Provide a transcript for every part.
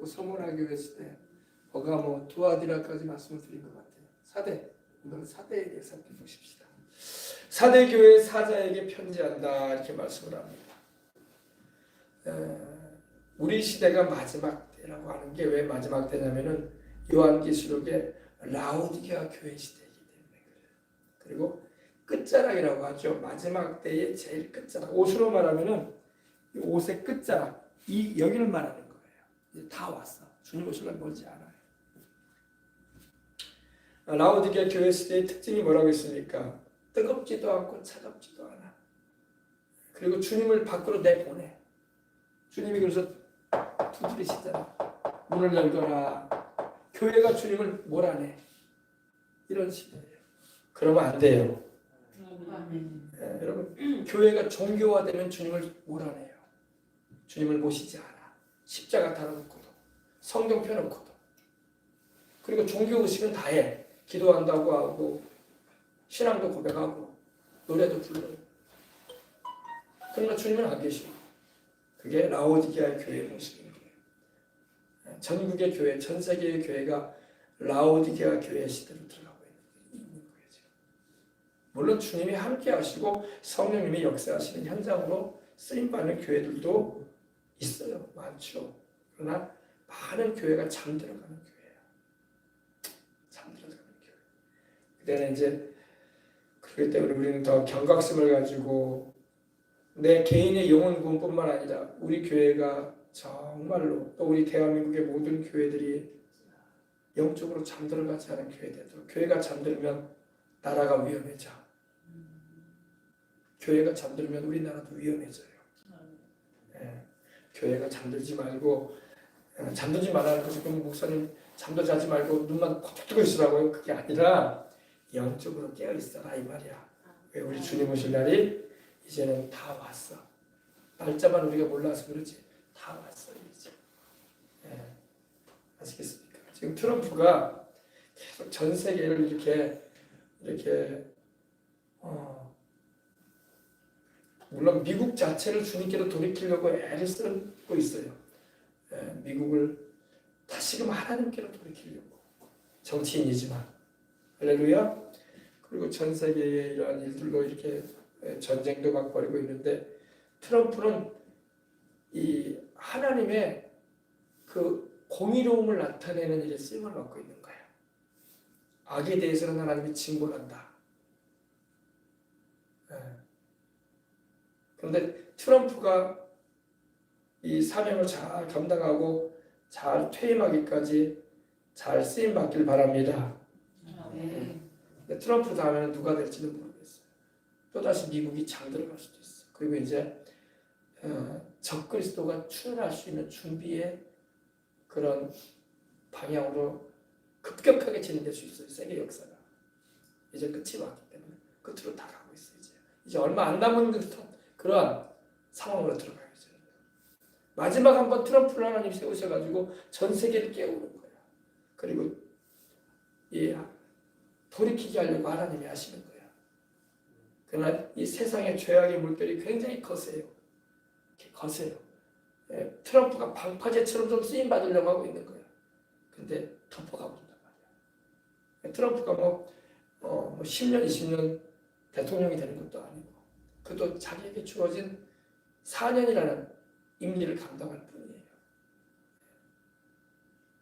서문화교회 했을 때 버가모, 두아디라까지 말씀을 드린 것 같아요. 사대, 오늘은 사대에 대해서 함께 보십시다. 사대교회 사자에게 편지한다 이렇게 말씀을 합니다. 우리 시대가 마지막 때라고 하는 게 왜 마지막 때냐면은 요한계시록의 라오디게아 교회 시대이기 때문에 그래요. 그리고 끝자락이라고 하죠. 마지막 때의 제일 끝자락. 옷으로 말하면은 이 옷의 끝자락, 이 여기를 말하는 거예요. 이제 다 왔어. 주님 오실 날 멀지 않아요. 라오디게아 교회 시대의 특징이 뭐라고 했습니까? 뜨겁지도 않고 차갑지도 않아. 그리고 주님을 밖으로 내보내. 주님이 그래서 두드리시잖아. 문을 열거라. 교회가 주님을 몰아내. 이런 시대예요. 그러면 안 돼요. 여러분, 교회가 종교화되면 주님을 몰아내요. 주님을 모시지 않아. 십자가 달아놓고도, 성경 펴놓고도. 그리고 종교의식은 다 해. 기도한다고 하고, 신앙도 고백하고, 노래도 불러요. 그러나 주님은 안 계시고. 그게 라오디게아 교회의 모습입니다. 전국의 교회, 전 세계의 교회가 라오디게아 교회 시대로 들어가고 있는 거예요. 물론 주님이 함께 하시고 성령님이 역사하시는 현장으로 쓰임받는 교회들도 있어요. 많죠. 그러나 많은 교회가 잠들어가는 교회예요. 잠들어가는 교회. 그때는 이제 그렇기 때문에 우리는 더 경각심을 가지고 내 개인의 영혼 구원뿐만 아니라 우리 교회가 정말로 또 우리 대한민국의 모든 교회들이 영적으로 잠들어가지 않은 교회들. 교회가 잠들면 나라가 위험해져. 교회가 잠들면 우리나라도 위험해져요. 교회가 잠들지 말고 잠들지 말라는 것이 그럼 목사님 잠도 자지 말고 눈만 콕 뜨고 있으라고요. 그게 아니라 영적으로 깨어 있어라 이 말이야. 왜 우리 주님 오실 날이 이제는 다 왔어. 날짜만 우리가 몰라서 그렇지 다 왔어요 이제. 아시겠습니까? 지금 트럼프가 계속 전 세계를 이렇게 물론 미국 자체를 주님께로 돌이키려고 애를 쓰고 있어요. 미국을 다시금 하나님께로 돌이키려고. 정치인이지만 할렐루야. 그리고 전 세계의 이러한 일들로 이렇게 전쟁도 막 벌이고 있는데 트럼프는 이 하나님의 그 공의로움을 나타내는 일에 쓰임을 받고 있는 거예요. 악에 대해서는 하나님이 징벌한다. 그런데 트럼프가 이 사명을 잘 감당하고 잘 퇴임하기까지 잘 쓰임 받길 바랍니다. 근데 트럼프 다음에는 누가 될지는 모르겠어요. 또다시 미국이 잠들어갈 수도 있어요. 그리고 이제 적그리스도가 출현할 수 있는 준비의 그런 방향으로 급격하게 진행될 수 있어요. 세계 역사가 이제 끝이 왔기 때문에 끝으로 다 가고 있어요. 이제 얼마 안 남은 듯한 그러한 상황으로 들어가야죠. 마지막 한번 트럼프를 하나님 세우셔가지고 전 세계를 깨우는 거예요. 그리고 돌이키게 하려고 하나님이 하시는 거예요. 그러나 이 세상의 죄악의 물결이 굉장히 거세요. 거세요. 트럼프가 방파제처럼 좀 쓰임 받으려고 하고 있는 거예요. 근데 덮어가 본단 말이야. 트럼프가 뭐 10년, 20년 대통령이 되는 것도 아니고, 그도 자기에게 주어진 4년이라는 임기를 감당할 뿐이에요.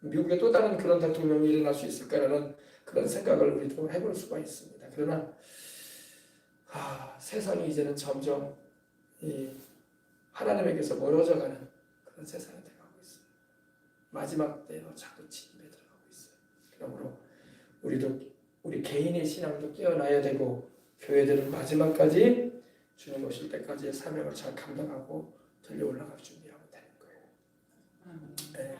미국에 또 다른 그런 대통령이 일어날 수 있을까라는 그런 생각을 우리도 해볼 수가 있습니다. 그러나 세상이 이제는 점점 하나님에게서 멀어져가는 그런 세상이 되어가고 있어요. 마지막 때로 자꾸 진입에 들어가고 있어요. 그러므로 우리 개인의 신앙도 깨어나야 되고, 교회들은 마지막까지 주님 오실 때까지의 사명을 잘 감당하고 들려 올라갈 준비하면 되는 거예요.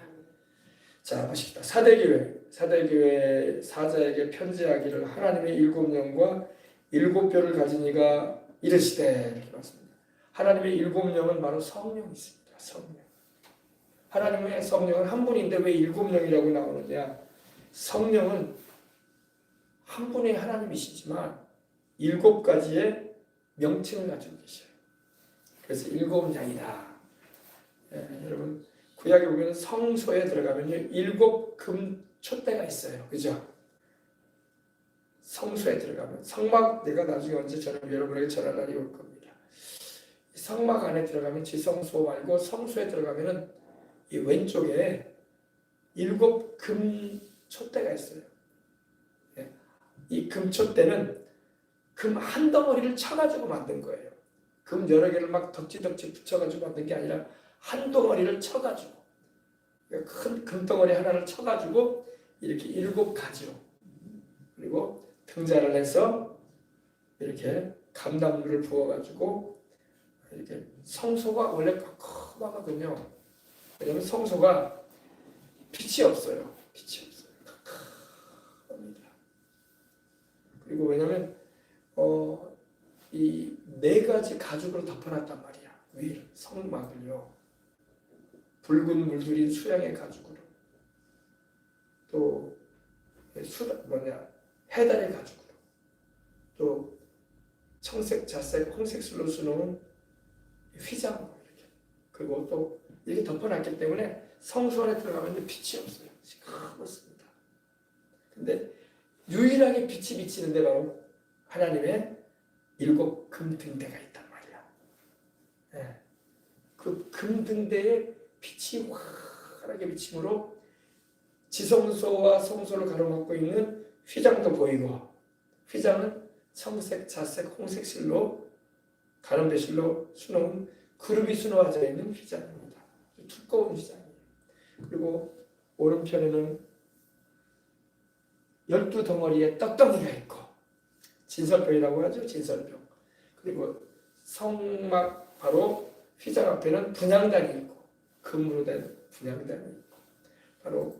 자, 보십시다. 사대교회 사자에게 편지하기를 하나님의 7영과 7뼈를 가진 이가 이르시되, 이렇게 말씀합니다. 하나님의 7영은 바로 성령이 있습니다. 성령. 하나님의 성령은 한 분인데 왜 7영이라고 나오느냐? 성령은 한 분의 하나님이시지만 7가지의 명칭을 가지고 계셔요. 그래서 7양이다. 여러분 구약에 보면 성소에 들어가면요 7 금촛대가 있어요. 그죠? 성소에 들어가면 성막, 내가 나중에 언제 여러분에게 전할 날이 올 겁니다. 이 성막 안에 들어가면 지성소 말고 성소에 들어가면은 이 왼쪽에 7 금촛대가 있어요. 이 금촛대는 금 한 덩어리를 쳐가지고 만든 거예요. 금 여러 개를 막 덕지덕지 붙여가지고 만든 게 아니라 한 덩어리를 쳐가지고, 큰 금덩어리 하나를 쳐가지고 이렇게 7가지로, 그리고 등잔을 해서 이렇게 감람물을 부어가지고, 이렇게 성소가 원래 컴컴하거든요. 왜냐면 성소가 빛이 없어요. 빛이 없어요. 컴컴합니다. 그리고 왜냐면 이 4가지 가죽으로 덮어놨단 말이야. 위를, 성막을요. 붉은 물들인 수양의 가죽으로, 또 해달의 가죽으로, 또 청색, 자색, 홍색술로 수놓은 휘장으로 이렇게, 그리고 또 이렇게 덮어놨기 때문에 성소 안에 들어가면 빛이 없어요. 시커멓습니다. 근데 유일하게 빛이 비치는데 바로 하나님의 7 금등대가 있단 말이야. 네. 그 금등대에 빛이 환하게 비침으로 지성소와 성소를 가로막고 있는 휘장도 보이고, 휘장은 청색, 자색, 홍색 실로 가늠배실로 수놓은 그룹이 수놓아져 있는 휘장입니다. 두꺼운 휘장이에요. 그리고 오른편에는 12덩어리의 떡덩이가 있고, 진설병이라고 하죠. 진설병. 그리고 성막 바로 휘장 앞에는 분향단이 있고, 금으로 된 분향단이 있고, 바로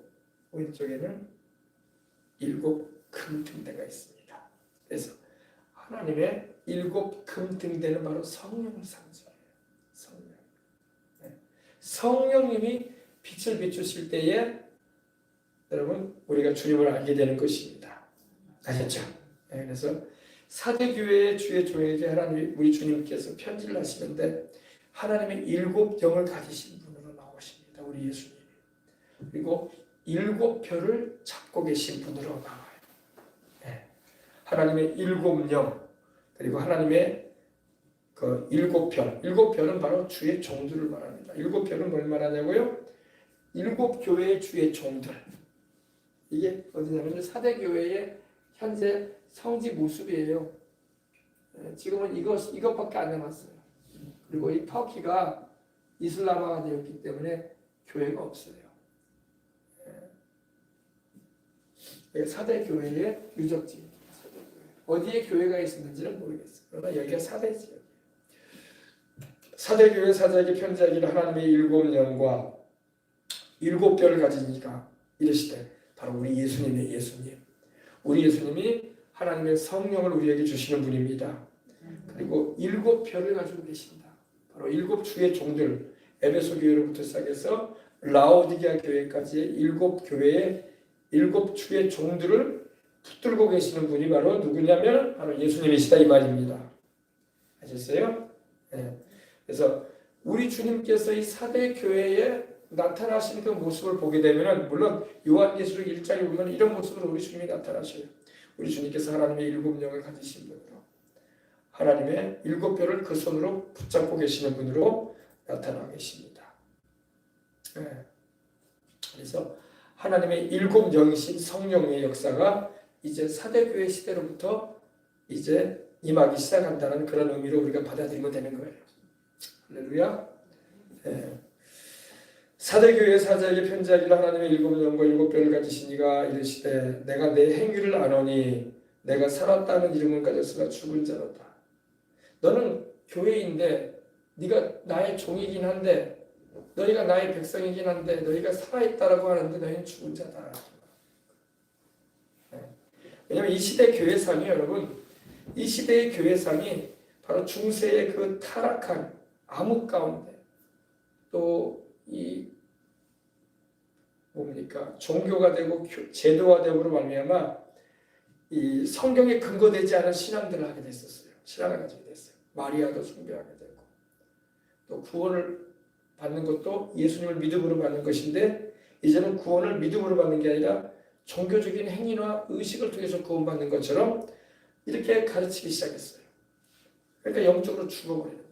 왼쪽에는 7 금등대가 있습니다. 그래서 하나님의 7 금등대는 바로 성령을 상징해요. 성령. 네. 성령님이 빛을 비추실 때에 여러분 우리가 주님을 알게 되는 것입니다. 아셨죠? 네. 그래서 사대교회의 주의 종에게 하나님, 우리 주님께서 편지를 하시는데 하나님의 7 영을 가지신 분으로 나오십니다. 우리 예수님. 그리고 7 별을 잡고 계신 분으로 나와요. 네. 하나님의 7 영, 그리고 하나님의 그 7 별. 7 별은 바로 주의 종들을 말합니다. 7 별은 뭘 말하냐고요? 7 교회의 주의 종들. 이게 어디냐면 사대교회의 현재 성지 모습이에요. 지금은 이것밖에 안 남았어요. 그리고 이 터키가 이슬람화가 되었기 때문에 교회가 없어요. 사대교회의 유적지. 어디에 교회가 있었는지는 모르겠어요. 그러나 여기가 사대지역이에요. 사대교회 사자에게 편지하기를 하나님의 7 영과 7 별을 가지니까 이르시되, 바로 우리 예수님의 예수님. 우리 예수님이 하나님의 성령을 우리에게 주시는 분입니다. 그리고 7 별을 가지고 계신다. 바로 7 주의 종들, 에베소 교회로부터 시작해서 라오디게아 교회까지의 7 교회의 7 주의 종들을 붙들고 계시는 분이 바로 누구냐면 바로 예수님이시다 이 말입니다. 아셨어요? 네. 그래서 우리 주님께서 이 사대 교회에 나타나신 그 모습을 보게 되면, 물론 요한계시록 1장에 보면 이런 모습으로 우리 주님이 나타나셔요. 우리 주님께서 하나님의 7 영을 가지신 분으로, 하나님의 7 별을 그 손으로 붙잡고 계시는 분으로 나타나 계십니다. 네. 그래서 하나님의 7 영이신 성령의 역사가 이제 사대교회 시대로부터 이제 임하기 시작한다는 그런 의미로 우리가 받아들이면 되는 거예요. 할렐루야. 네. 사대교회 사자에게 편지하기를 하나님의 7 영과 7 별을 가지신 이가 이르시되, 내가 내 행위를 아노니 내가 살았다는 이름을 가졌으나 죽은 자로다. 너는 교회인데, 네가 나의 종이긴 한데, 너희가 나의 백성이긴 한데, 너희가 살아있다라고 하는데 너희는 죽은 자다. 네. 왜냐하면 이 시대 교회상이, 여러분, 이 시대의 교회상이 바로 중세의 그 타락한 암흑 가운데, 또 이 뭡니까 종교가 되고 제도화됨으로 말미암아 이 성경에 근거되지 않은 신앙들을 하게 됐었어요. 신앙을 가지게 됐어요. 마리아도 숭배하게 되고, 또 구원을 받는 것도 예수님을 믿음으로 받는 것인데 이제는 구원을 믿음으로 받는 게 아니라 종교적인 행위나 의식을 통해서 구원받는 것처럼 이렇게 가르치기 시작했어요. 그러니까 영적으로 죽어버리는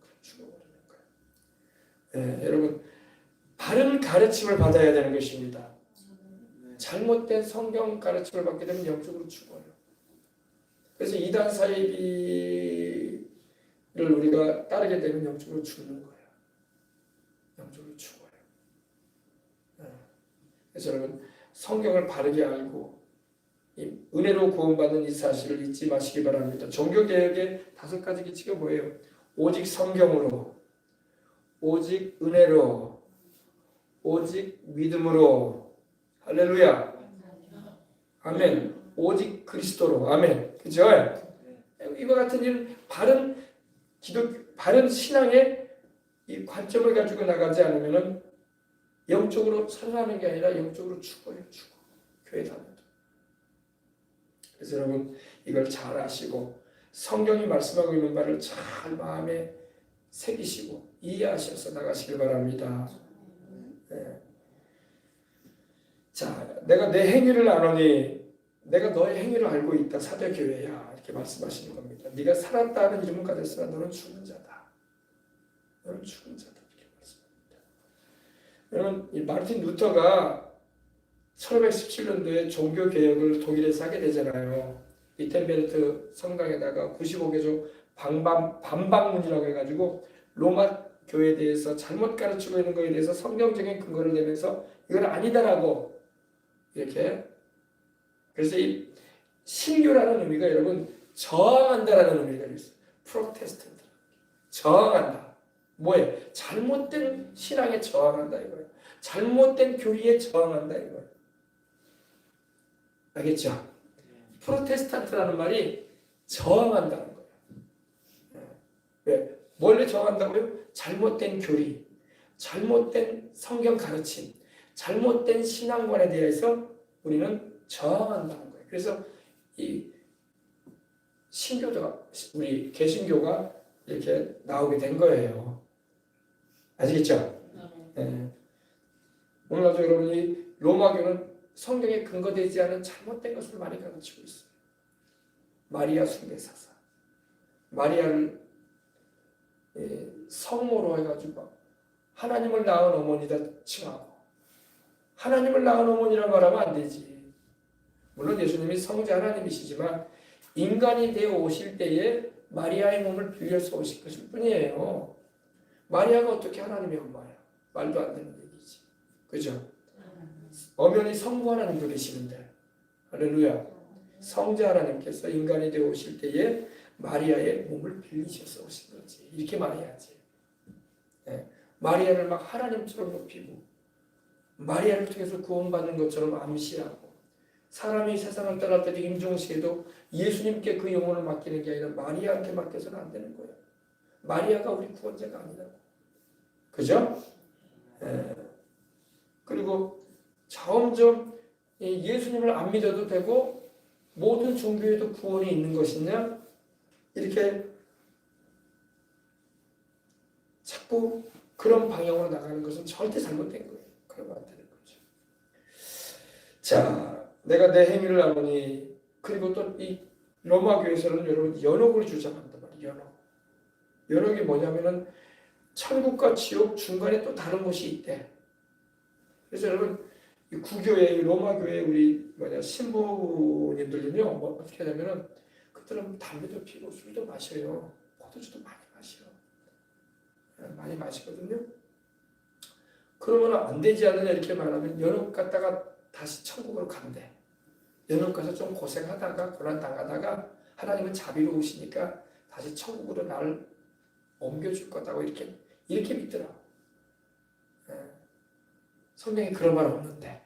거예요. 여러분 바른 가르침을 받아야 되는 것입니다. 잘못된 성경 가르침을 받게 되면 영적으로 죽어요. 그래서 이단 사이비를 우리가 따르게 되면 영적으로 죽는 거예요. 영적으로 죽어요. 그래서 여러분 성경을 바르게 알고 이 은혜로 구원받는 이 사실을 잊지 마시기 바랍니다. 종교개혁의 5가지 기치가 뭐예요? 오직 성경으로, 오직 은혜로, 오직 믿음으로, 할렐루야, 아멘, 오직 그리스도로, 아멘. 그죠? 이와 같은 일은 바른 신앙의 이 관점을 가지고 나가지 않으면 영적으로 살아나는 게 아니라 영적으로 죽어요. 교회 다녀도. 그래서 여러분 이걸 잘 아시고 성경이 말씀하고 있는 바를 잘 마음에 새기시고 이해하셔서 나가시길 바랍니다. 네. 자, 내가 내 행위를 아노니 내가 너의 행위를 알고 있다. 사도교회야. 이렇게 말씀하시는 겁니다. 네가 살았다 하는 이름은 가졌으나 너는 죽은 자다. 너는 죽은 자다. 이렇게 말씀합니다. 여러분 이 마르틴 루터가 1517년도에 종교개혁을 독일에서 하게 되잖아요. 위텐베르트 성당에다가 95개조 반박문이라고 해가지고 로마 교회에 대해서 잘못 가르치고 있는 것에 대해서 성경적인 근거를 내면서 이건 아니다라고 이렇게. 그래서 이 신교라는 의미가 여러분 저항한다라는 의미가 있어요. 프로테스탄트, 저항한다. 뭐예요? 잘못된 신앙에 저항한다 이거예요. 잘못된 교리에 저항한다 이거예요. 알겠죠? 프로테스탄트라는 말이 저항한다는 거예요. 왜? 뭘로 저항한다고요? 잘못된 교리, 잘못된 성경 가르침, 잘못된 신앙관에 대해서 우리는 저항한다는 거예요. 그래서 이 신교도가 우리 개신교가 이렇게 나오게 된 거예요. 아시겠죠? 네. 오늘날도 여러분이 로마교는 성경에 근거되지 않은 잘못된 것을 많이 가르치고 있어요. 마리아 숭배사상, 마리아를 성모로 해가지고 하나님을 낳은 어머니다 칭하고 하나님을 낳은 어머니라고 말하면 안 되지. 물론 예수님이 성자 하나님이시지만 인간이 되어 오실 때에 마리아의 몸을 빌려서 오실 것일 뿐이에요. 마리아가 어떻게 하나님의 엄마야? 말도 안 되는 얘기지. 그죠? 엄연히 성부 하나님도 계시는데, 할렐루야. 성자 하나님께서 인간이 되어 오실 때에 마리아의 몸을 빌리셔서 오신 거지. 이렇게 말해야지. 네. 마리아를 막 하나님처럼 높이고 마리아를 통해서 구원받는 것처럼 암시하고 사람이 세상을 떠났더니 임종시에도 예수님께 그 영혼을 맡기는 게 아니라 마리아한테 맡겨서는 안 되는 거예요. 마리아가 우리 구원자가 아니라고. 그죠? 네. 그리고 점점 예수님을 안 믿어도 되고 모든 종교에도 구원이 있는 것이냐 이렇게 자꾸 그런 방향으로 나가는 것은 절대 잘못된 거예요. 그러면 안 되는 거죠. 자, 내가 내 행위를 아노니. 그리고 또 이 로마 교회에서는 여러분 연옥을 주장한단 말이에요. 연옥이 뭐냐면은 천국과 지옥 중간에 또 다른 곳이 있대. 그래서 여러분 이 구교회, 로마 교회 우리 신부님들은요 뭐 어떻게 하냐면은 그들은 담배도 피고 술도 마셔요. 포도주도 많이 마셔. 많이 마시거든요. 그러면 안 되지 않느냐 이렇게 말하면 연옥 갔다가 다시 천국으로 간대. 연옥 가서 좀 고생하다가 고난당하다가 하나님은 자비로우시니까 다시 천국으로 나를 옮겨줄 거다고 이렇게 믿더라. 성경에 그런 말 없는데,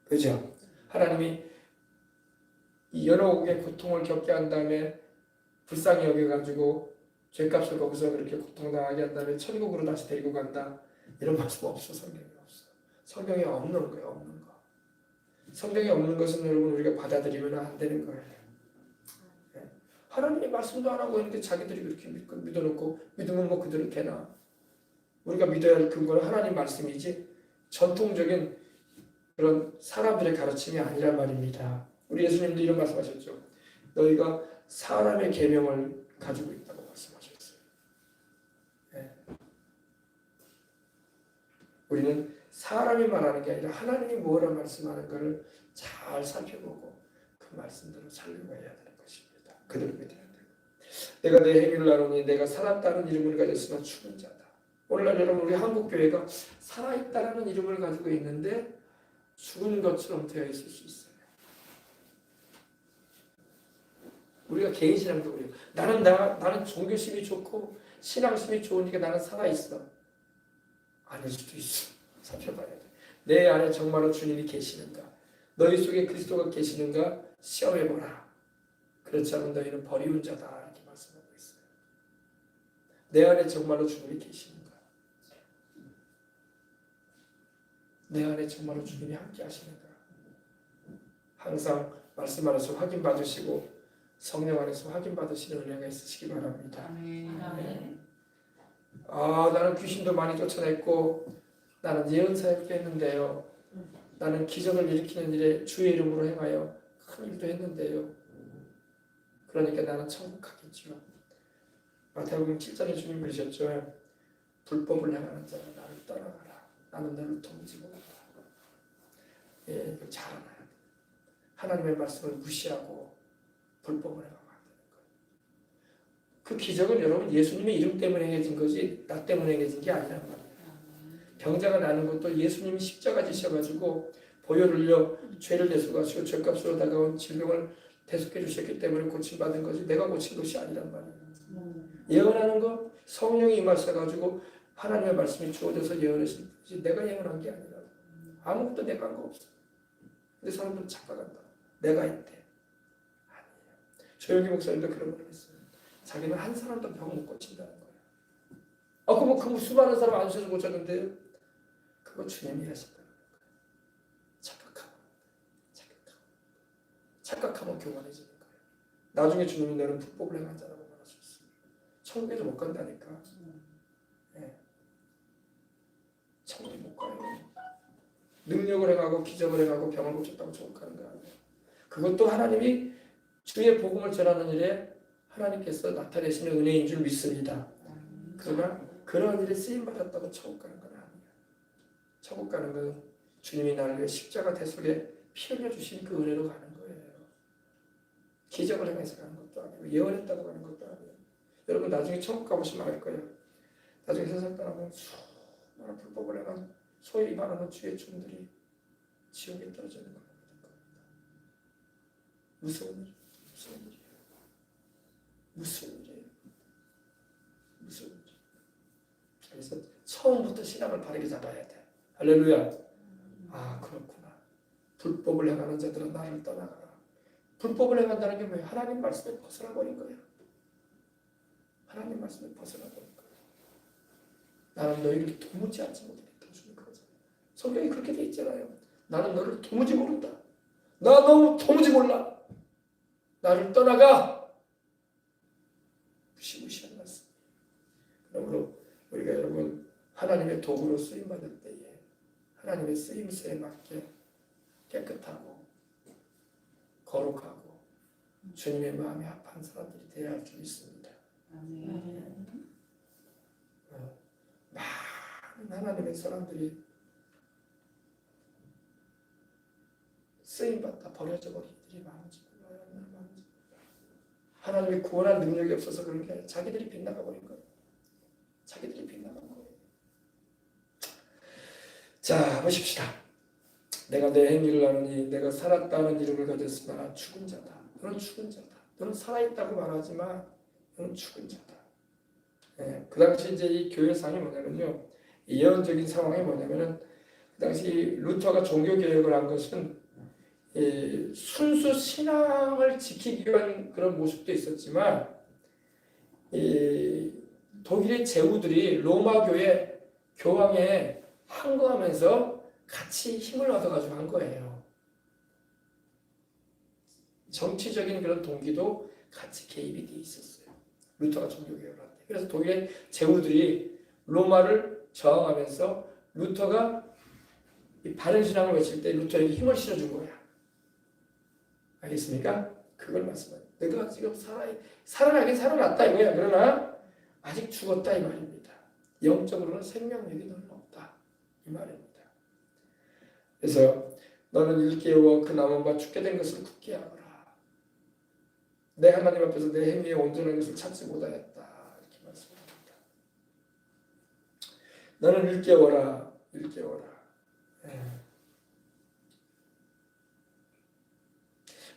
그죠? 하나님이 이 연옥의 고통을 겪게 한 다음에 불쌍히 여겨가지고 죄값을 거기서 그렇게 고통당하게 한 다음에 천국으로 다시 데리고 간다. 이런 말씀 없어. 성경에 없어. 성경에 없는 거예요. 없는 거. 성경에 없는 것은 여러분 우리가 받아들이면 안 되는 거예요. 하나님이 말씀도 안 하고 있는데 자기들이 그렇게 믿어놓고 믿으면 뭐 그대로 되나? 우리가 믿어야 할 근거는 하나님 말씀이지 전통적인 그런 사람들의 가르침이 아니란 말입니다. 우리 예수님도 이런 말씀하셨죠. 너희가 사람의 계명을 가지고 있다고 말씀하셨어요. 네. 우리는 사람이 말하는 게 아니라 하나님이 뭐라 말씀하는 것을 잘 살펴보고 그 말씀대로 살려고 해야 되는 것입니다. 그대로 믿어야 돼요. 내가 내 행위를 나누니 내가 살았다는 이름을 가졌으나 죽은 자다. 오늘날 여러분 우리 한국교회가 살아있다라는 이름을 가지고 있는데 죽은 것처럼 되어 있을 수 있어요. 우리가 개인 신앙도 그래요. 나는 종교심이 좋고 신앙심이 좋으니까 나는 살아있어. 아닐 수도 있어. 살펴봐야 돼. 내 안에 정말로 주님이 계시는가? 너희 속에 그리스도가 계시는가? 시험해보라. 그렇지 않으면 너희는 버리운 자다. 이렇게 말씀하고 있어요. 내 안에 정말로 주님이 계시는가? 내 안에 정말로 주님이 함께 하시는가? 항상 말씀 안에서 확인받으시고 성령 안에서 확인받으시는 은혜가 있으시기 바랍니다. 아멘. 나는 귀신도 많이 쫓아냈고 나는 예언사역도 했는데요. 나는 기적을 일으키는 일에 주의 이름으로 행하여 큰 일도 했는데요. 그러니까 나는 천국 가겠죠. 마태복음 7장에 주님 그러셨죠. 불법을 행하는 자는 나를 떠나가라. 나는 너를 돕지 못하라. 예, 이걸 잘 알아야 돼. 하나님의 말씀을 무시하고 불법을 행하면 안 되는 거예요. 그 기적은 여러분 예수님의 이름 때문에 행해진 거지 나 때문에 행해진 게 아니란 말이에요. 병자가 나는 것도 예수님이 십자가 지셔가지고 보혈을 흘려 죄를 대속하시고 죄값으로 다가온 질병을 대속해 주셨기 때문에 고침받은 거지 내가 고친 것이 아니란 말이에요. 예언하는 거 성령이 임하셔가지고 하나님의 말씀이 주어져서 예언하신 거지 내가 예언한 게 아니라 아무것도 내가 한 거 없어. 근데 사람들은 착각한다. 내가 했대. 아니에요. 조영기 목사님도 그런 걸 했어요. 자기는 한 사람도 병 못 고친다는 거예요. 그럼 그 수많은 사람 안 쉬어서 고쳤는데요. 그거 주님이 하신다는 거예요. 착각하면 교만해지는 거예요. 나중에 주님이 너는 불법을 행한 자라고 말할 수 있어요. 천국에도 못 간다니까. 네. 천국에 못 가요. 능력을 행하고 기적을 행하고 병을 고쳤다고 천국 가는 거 아니에요. 그것도 하나님이 주의 복음을 전하는 일에 하나님께서 나타내시는 은혜인 줄 믿습니다. 그러나 그런 일에 쓰임받았다고 천국 가는 건 아니에요. 천국 가는 건 주님이 나를 위해 십자가 대속에 피 흘려주신 그 은혜로 가는 거예요. 기적을 행해서 가는 것도 아니고 예언했다고 가는 것도 아니에요. 여러분 나중에 천국 가보시면 알 거예요. 나중에 세상 떠나면 수많은 불법을 행한 소위 말하는 주의 종들이 지옥에 떨어지는 겁니다. 무서운 일이에요. 그래서 처음부터 신앙을 바르게 잡아야 돼. 할렐루야. 그렇구나. 불법을 행하는 자들은 나를 떠나가라. 불법을 행한다는 게 뭐예요? 하나님 말씀에 벗어나버린 거예요. 하나님 말씀에 벗어나버린 거예요. 나는 너희를 도무지 알지 못하겠다 주는 거잖아요. 성경이 그렇게 돼 있잖아요. 나는 너를 도무지 모른다. 나 너무 도무지 몰라. 나를 떠나가. 무시무시한 말씀. 그러므로 우리가 여러분 하나님의 도구로 쓰임받을 때에 하나님의 쓰임새에 맞게 깨끗하고 거룩하고 주님의 마음에 합한 사람들이 되어야 할 줄 믿습니다. 많은 하나님의 사람들이 쓰임받다 버려져 버린 일이 많은지 몰라요. 하나님이 구원할 능력이 없어서 그런 게 아니라 자기들이 빗나가 버린 거예요. 자기들이 빗나간 거예요. 자, 보십시다. 내가 내 행위를 나누니 내가 살았다는 이름을 가졌으나 죽은 자다. 너는 죽은 자다. 너는 살아있다고 말하지만 너는 죽은 자다. 네, 그 당시 이제 이 교회상이 뭐냐면요. 예언적인 상황이 뭐냐면은 그 당시 루터가 종교개혁을 한 것은 순수 신앙을 지키기 위한 그런 모습도 있었지만 독일의 제후들이 로마 교회 교황에 항거하면서 같이 힘을 얻어가지고 한 거예요. 정치적인 그런 동기도 같이 개입이 돼 있었어요. 루터가 종교개혁을 할 때. 그래서 독일의 제후들이 로마를 저항하면서 루터가 이 바른 신앙을 외칠 때 루터에게 힘을 실어준 거야. 알겠습니까? 그걸 말씀해요. 너가 지금 살아나긴 살아났다 이거야. 그러나 아직 죽었다 이 말입니다. 영적으로는 생명력이 너는 없다 이 말입니다. 그래서 너는 일깨워 그 남은 바 죽게 된 것을 굳게 하거라. 내 하나님 앞에서 내 행위에 온전한 것을 찾지 못하였다 이렇게 말씀합니다. 너는 일깨워라.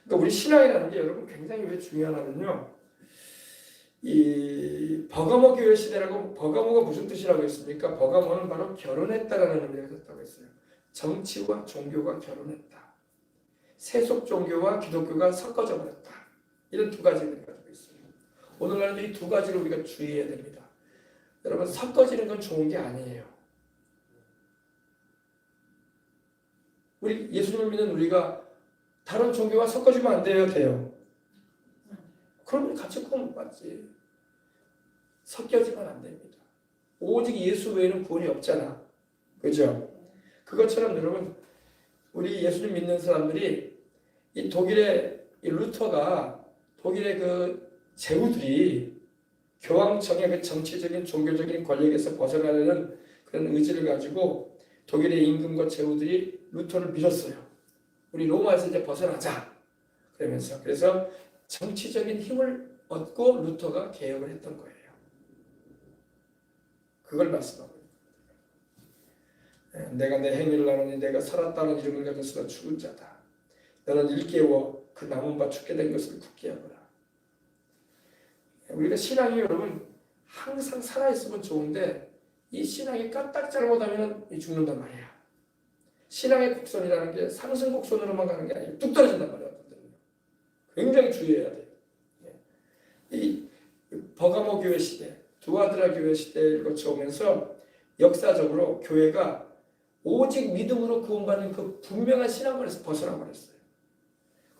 그러니까 우리 신앙이라는 게 여러분 굉장히 왜 중요하냐면요. 이 버가모 교회 시대라고, 버가모가 무슨 뜻이라고 했습니까? 버가모는 바로 결혼했다라는 의미가 있다고 했어요. 정치와 종교가 결혼했다. 세속 종교와 기독교가 섞어져 버렸다. 이런 두 가지를 가지고 있어요. 오늘날도 이 두 가지를 우리가 주의해야 됩니다. 여러분 섞어지는 건 좋은 게 아니에요. 우리 예수님을 믿는 우리가 다른 종교와 섞어지면 안 돼요? 돼요? 그러면 같이 구원 받지. 섞여지면 안 됩니다. 오직 예수 외에는 구원이 없잖아. 그죠? 그것처럼 여러분 우리 예수님 믿는 사람들이 이 독일의 이 루터가 독일의 그 제후들이 교황청의 그 정치적인 종교적인 권력에서 벗어나려는 그런 의지를 가지고 독일의 임금과 제후들이 루터를 밀었어요. 우리 로마에서 이제 벗어나자 그러면서 그래서 정치적인 힘을 얻고 루터가 개혁을 했던 거예요. 그걸 말씀하고 있습니다. 내가 내 행위를 나누니 내가 살았다는 이름을 가진 수가 죽은 자다. 너는 일깨워 그 남은 바 죽게 된 것을 굳게 하거라. 우리가 신앙이 여러분 항상 살아있으면 좋은데 이 신앙이 까딱 잘못하면 죽는단 말이야. 신앙의 곡선이라는 게 상승 곡선으로만 가는 게 아니고 뚝 떨어진단 말이야. 굉장히 주의해야 돼요. 이 버가모 교회 시대, 두아드라 교회 시대를 거쳐오면서 역사적으로 교회가 오직 믿음으로 구원받는 그 분명한 신앙관에서 벗어나 버렸어요.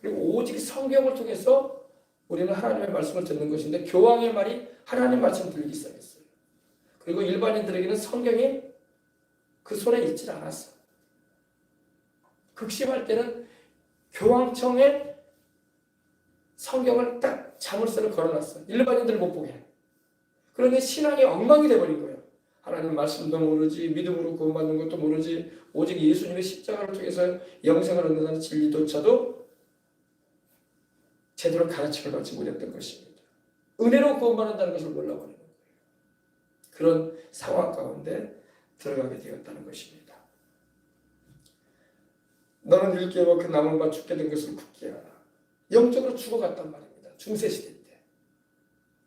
그리고 오직 성경을 통해서 우리는 하나님의 말씀을 듣는 것인데 교황의 말이 하나님 말씀을 들리기 시작했어요. 그리고 일반인들에게는 성경이 그 손에 있질 않았어. 극심할 때는 교황청에 성경을 딱 자물쇠를 걸어놨어. 일반인들 못 보게. 그런데 신앙이 엉망이 돼버린 거예요. 하나님 말씀도 모르지, 믿음으로 구원받는 것도 모르지, 오직 예수님의 십자가를 통해서 영생을 얻는다는 진리조차도 제대로 가르침을 받지 못했던 것입니다. 은혜로 구원받는다는 것을 몰라버리는 거예요. 그런 상황 가운데 들어가게 되었다는 것입니다. 너는 일깨워 그 남은 바 죽게 된 것을 굳게 하라. 영적으로 죽어갔단 말입니다. 중세시대 때.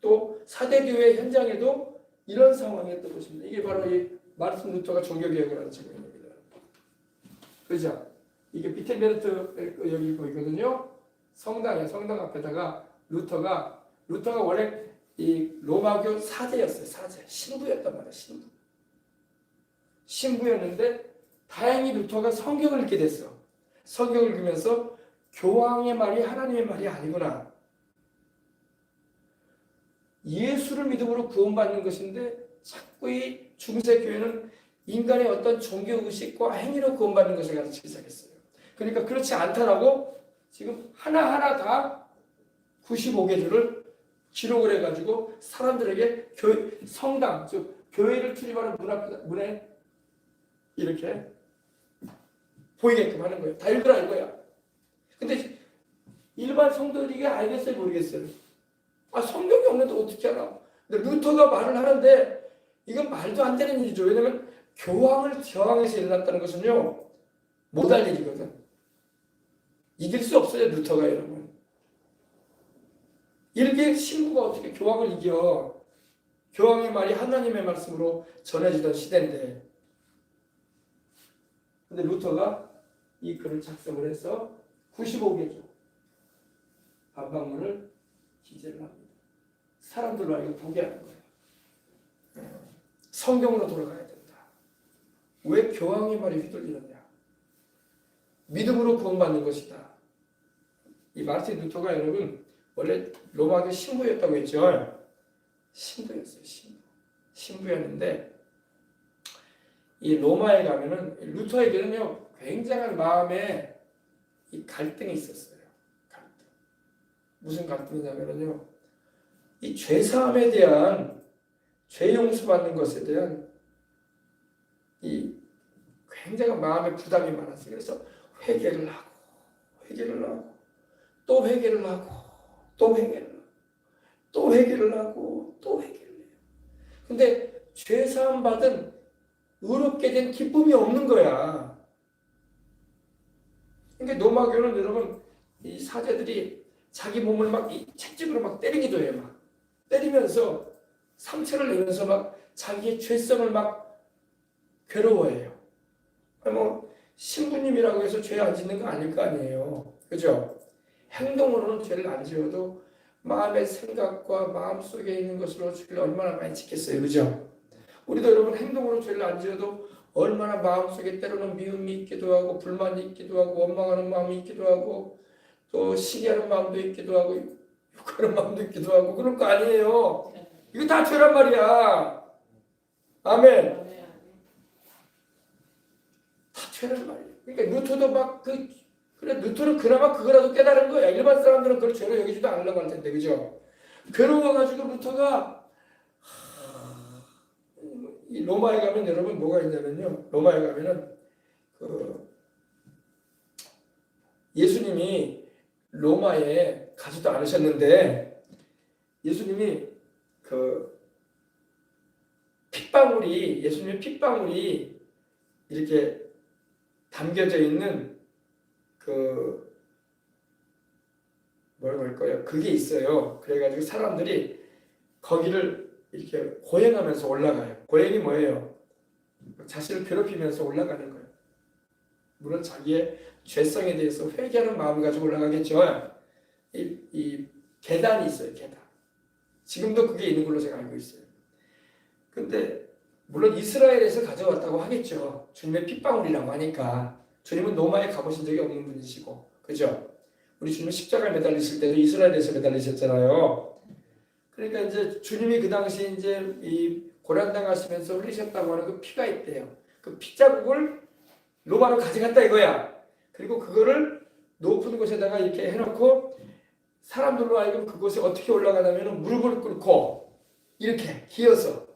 또 사대교회 현장에도 이런 상황이었던 것입니다. 이게 바로 이 마르틴 루터가 종교개혁을 하는 측면입니다. 그죠? 이게 비텐베르트 여기 보이거든요. 성당이에요. 성당 앞에다가 루터가 원래 이 로마교 사제였어요. 사제. 신부였단 말이에요. 신부였는데 다행히 루터가 성경을 읽게 됐어. 성경을 읽으면서 교황의 말이 하나님의 말이 아니구나. 예수를 믿음으로 구원받는 것인데 자꾸 이 중세교회는 인간의 어떤 종교의식과 행위로 구원받는 것을 가르치기 시작했어요. 그러니까 그렇지 않다라고 지금 하나하나 다 95개조를 기록을 해가지고 사람들에게 성당, 즉 교회를 출입하는 문에 이렇게 보이게끔 하는 거예요. 다 읽으라 이거야. 근데 일반 성도들이 이게 알겠어요? 모르겠어요? 성경이 없는데 어떻게 알아? 근데 루터가 말을 하는데 이건 말도 안 되는 일이죠. 왜냐하면 교황을 저항해서 일어났다는 것은요. 못할 일이거든. 이길 수 없어요. 루터가 여러분. 이렇게 신부가 어떻게 교황을 이겨. 교황의 말이 하나님의 말씀으로 전해지던 시대인데 근데 루터가 이 글을 작성을 해서 95개조 반박문을 기재를 합니다. 사람들로 이거 보게 하는 거예요. 성경으로 돌아가야 된다. 왜 교황의 말이 휘둘리느냐? 믿음으로 구원받는 것이다. 이 마르틴 루터가 여러분 원래 로마교 신부였다고 했죠. 신부였어요. 신부였는데 이 로마에 가면은 루터에게는요 굉장한 마음에 이 갈등이 있었어요. 갈등. 무슨 갈등이냐면요 이 죄사함에 대한 죄 용서받는 것에 대한 이 굉장한 마음의 부담이 많았어요. 그래서 회개를 하고 또 회개를 하고 또 회개를 하고 또 회개를 하고 또 회개를 해요. 근데 죄사함 받은 의롭게 된 기쁨이 없는 거야. 그러니까 로마교는 여러분 이 사제들이 자기 몸을 막 이 채찍으로 막 때리기도 해요. 막 때리면서 상처를 내면서 막 자기의 죄성을 막 괴로워해요. 뭐 신부님이라고 해서 죄 안 짓는 거 아닐 거 아니에요. 그죠? 행동으로는 죄를 안 지어도 마음의 생각과 마음속에 있는 것으로 죄를 얼마나 많이 짓겠어요. 그죠? 우리도 여러분 행동으로 죄를 안 지어도 얼마나 마음속에 때로는 미움이 있기도 하고 불만이 있기도 하고 원망하는 마음이 있기도 하고 또 시기하는 마음도 있기도 하고 욕하는 마음도 있기도 하고 그럴 거 아니에요. 이거 다 죄란 말이야. 아멘. 다 죄란 말이야. 그러니까 루터도 막 그래 루터는 그나마 그거라도 깨달은 거야. 일반 사람들은 그걸 죄로 여기지도 않으려고 할 텐데 그죠? 괴로워가지고 루터가 이 로마에 가면 여러분 뭐가 있냐면요. 로마에 가면은 그 예수님이 로마에 가지도 않으셨는데 예수님이 그 예수님의 핏방울이 이렇게 담겨져 있는 그 뭐라고 할까요? 그게 있어요. 그래가지고 사람들이 거기를 이렇게 고행하면서 올라가요. 고행이 뭐예요? 자신을 괴롭히면서 올라가는 거예요. 물론 자기의 죄성에 대해서 회개하는 마음을 가지고 올라가겠죠. 이 계단이 있어요. 계단. 지금도 그게 있는 걸로 제가 알고 있어요. 근데 물론 이스라엘에서 가져왔다고 하겠죠. 주님의 핏방울이라고 하니까. 주님은 로마에 가보신 적이 없는 분이시고, 그죠? 우리 주님은 십자가에 매달리실 때도 이스라엘에서 매달리셨잖아요. 그러니까 이제 주님이 그 당시 이제 이 고난당하시면서 흘리셨다고 하는 그 피가 있대요. 그 피 자국을 로마로 가져갔다 이거야. 그리고 그거를 높은 곳에다가 이렇게 해놓고 사람들로 하여금 그곳에 어떻게 올라가냐면 무릎을 꿇고 이렇게 기어서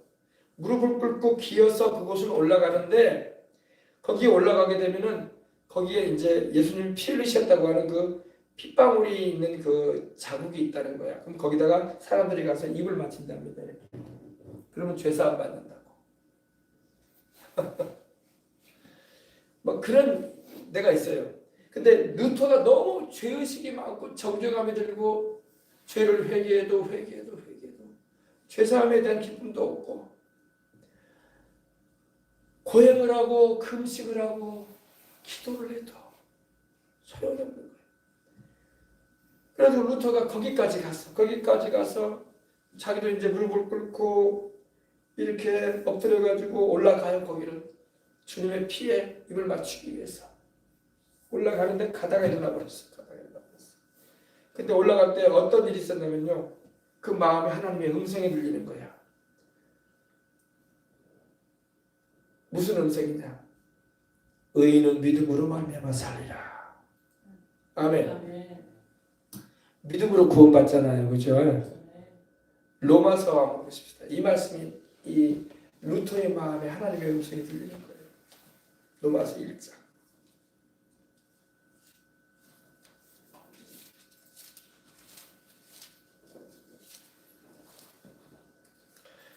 무릎을 꿇고 기어서 그곳을 올라가는데 거기에 올라가게 되면은 거기에 이제 예수님 피 흘리셨다고 하는 그 핏방울이 있는 그 자국이 있다는 거야. 그럼 거기다가 사람들이 가서 입을 맞춘답니다. 그러면 죄사함 받는다고. 뭐 그런 데가 있어요. 근데 루터가 너무 죄의식이 많고 정죄감이 들고 죄를 회개해도 죄사함에 대한 기쁨도 없고 고행을 하고 금식을 하고 기도를 해도 소용이 없는 거예요. 그래서 루터가 거기까지 가서 자기도 이제 무릎을 꿇고 이렇게 엎드려가지고 올라가요. 거기를 주님의 피에 입을 맞추기 위해서 올라가는데 가다가 일어나 버렸어. 근데 올라갈 때 어떤 일이 있었냐면요. 그 마음에 하나님의 음성이 들리는 거야. 무슨 음성이냐? 의인은 믿음으로 말미암아 살리라. 아멘. 믿음으로 구원받잖아요. 그죠? 로마서 한번 보십시다. 이 말씀이 이 루터의 마음에 하나님의 음성이 들리는 거예요. 로마서 1장.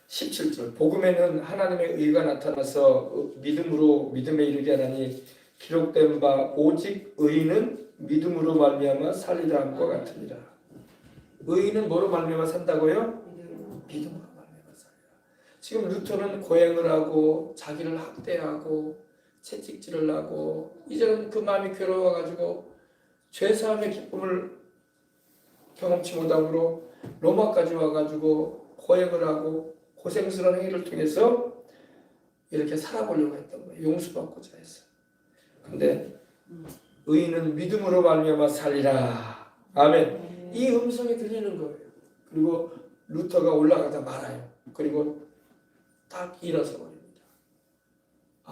17절 복음에는 하나님의 의가 나타나서 믿음에 이르게 하나니 기록된 바 오직 의인은 믿음으로 말미암아 살리라 함과 같으니라. 의인은 뭐로 말미암아 산다고요? 믿음으로 말미암아 살리라. 지금 루터는 고행을 하고 자기를 학대하고 채찍질을 하고 이제는 그 마음이 괴로워가지고 죄사함의 기쁨을 경험치 못함으로 로마까지 와가지고 고행을 하고 고생스러운 행위를 통해서 이렇게 살아보려고 했던 거예요. 용서받고자 했어요. 근데 의인은 믿음으로 말미암아 살리라. 아멘. 이 음성이 들리는 거예요. 그리고 루터가 올라가다 말아요. 그리고 딱 일어서 버립니다.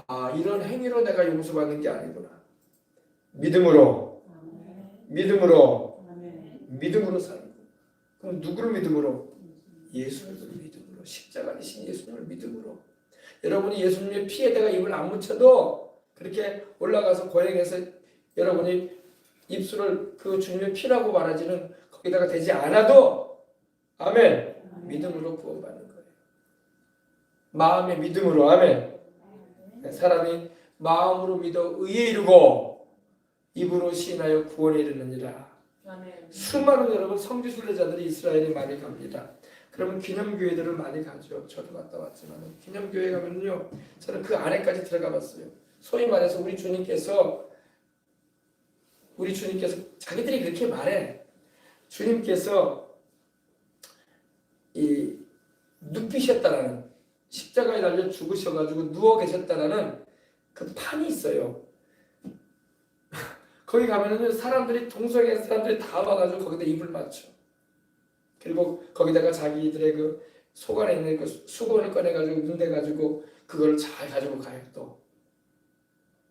아, 이런 행위로 내가 용서받는 게 아니구나. 믿음으로, 믿음으로 살고. 그럼 누구를 믿음으로? 예수를 믿음으로. 십자가 되신 예수님을 믿음으로. 여러분이 예수님의 피에다가 입을 안 묻혀도 그렇게 올라가서 고행해서 여러분이 입술을 그 주님의 피라고 말하지는 거기다가 되지 않아도 아멘. 믿음으로 구원받는 거예요. 마음의 믿음으로 아멘. 사람이 마음으로 믿어 의에 이르고 입으로 시인하여 구원에 이르느니라. 수많은 여러분 성지순례자들이 이스라엘에 많이 갑니다. 그러면 기념교회들을 많이 가죠. 저도 갔다 왔지만 기념교회 가면요, 저는 그 안에까지 들어가 봤어요. 소위 말해서 우리 주님께서 자기들이 그렇게 말해. 주님께서 이 눕히셨다라는, 십자가에 달려 죽으셔가지고 누워 계셨다라는 그 판이 있어요. 거기 가면은 사람들이, 동성애 사람들이 다 와가지고 거기다 입을 맞춰. 그리고 거기다가 자기들의 그 속 안에 있는 그 수건을 꺼내가지고 문대가지고 그걸 잘 가지고 가요 또.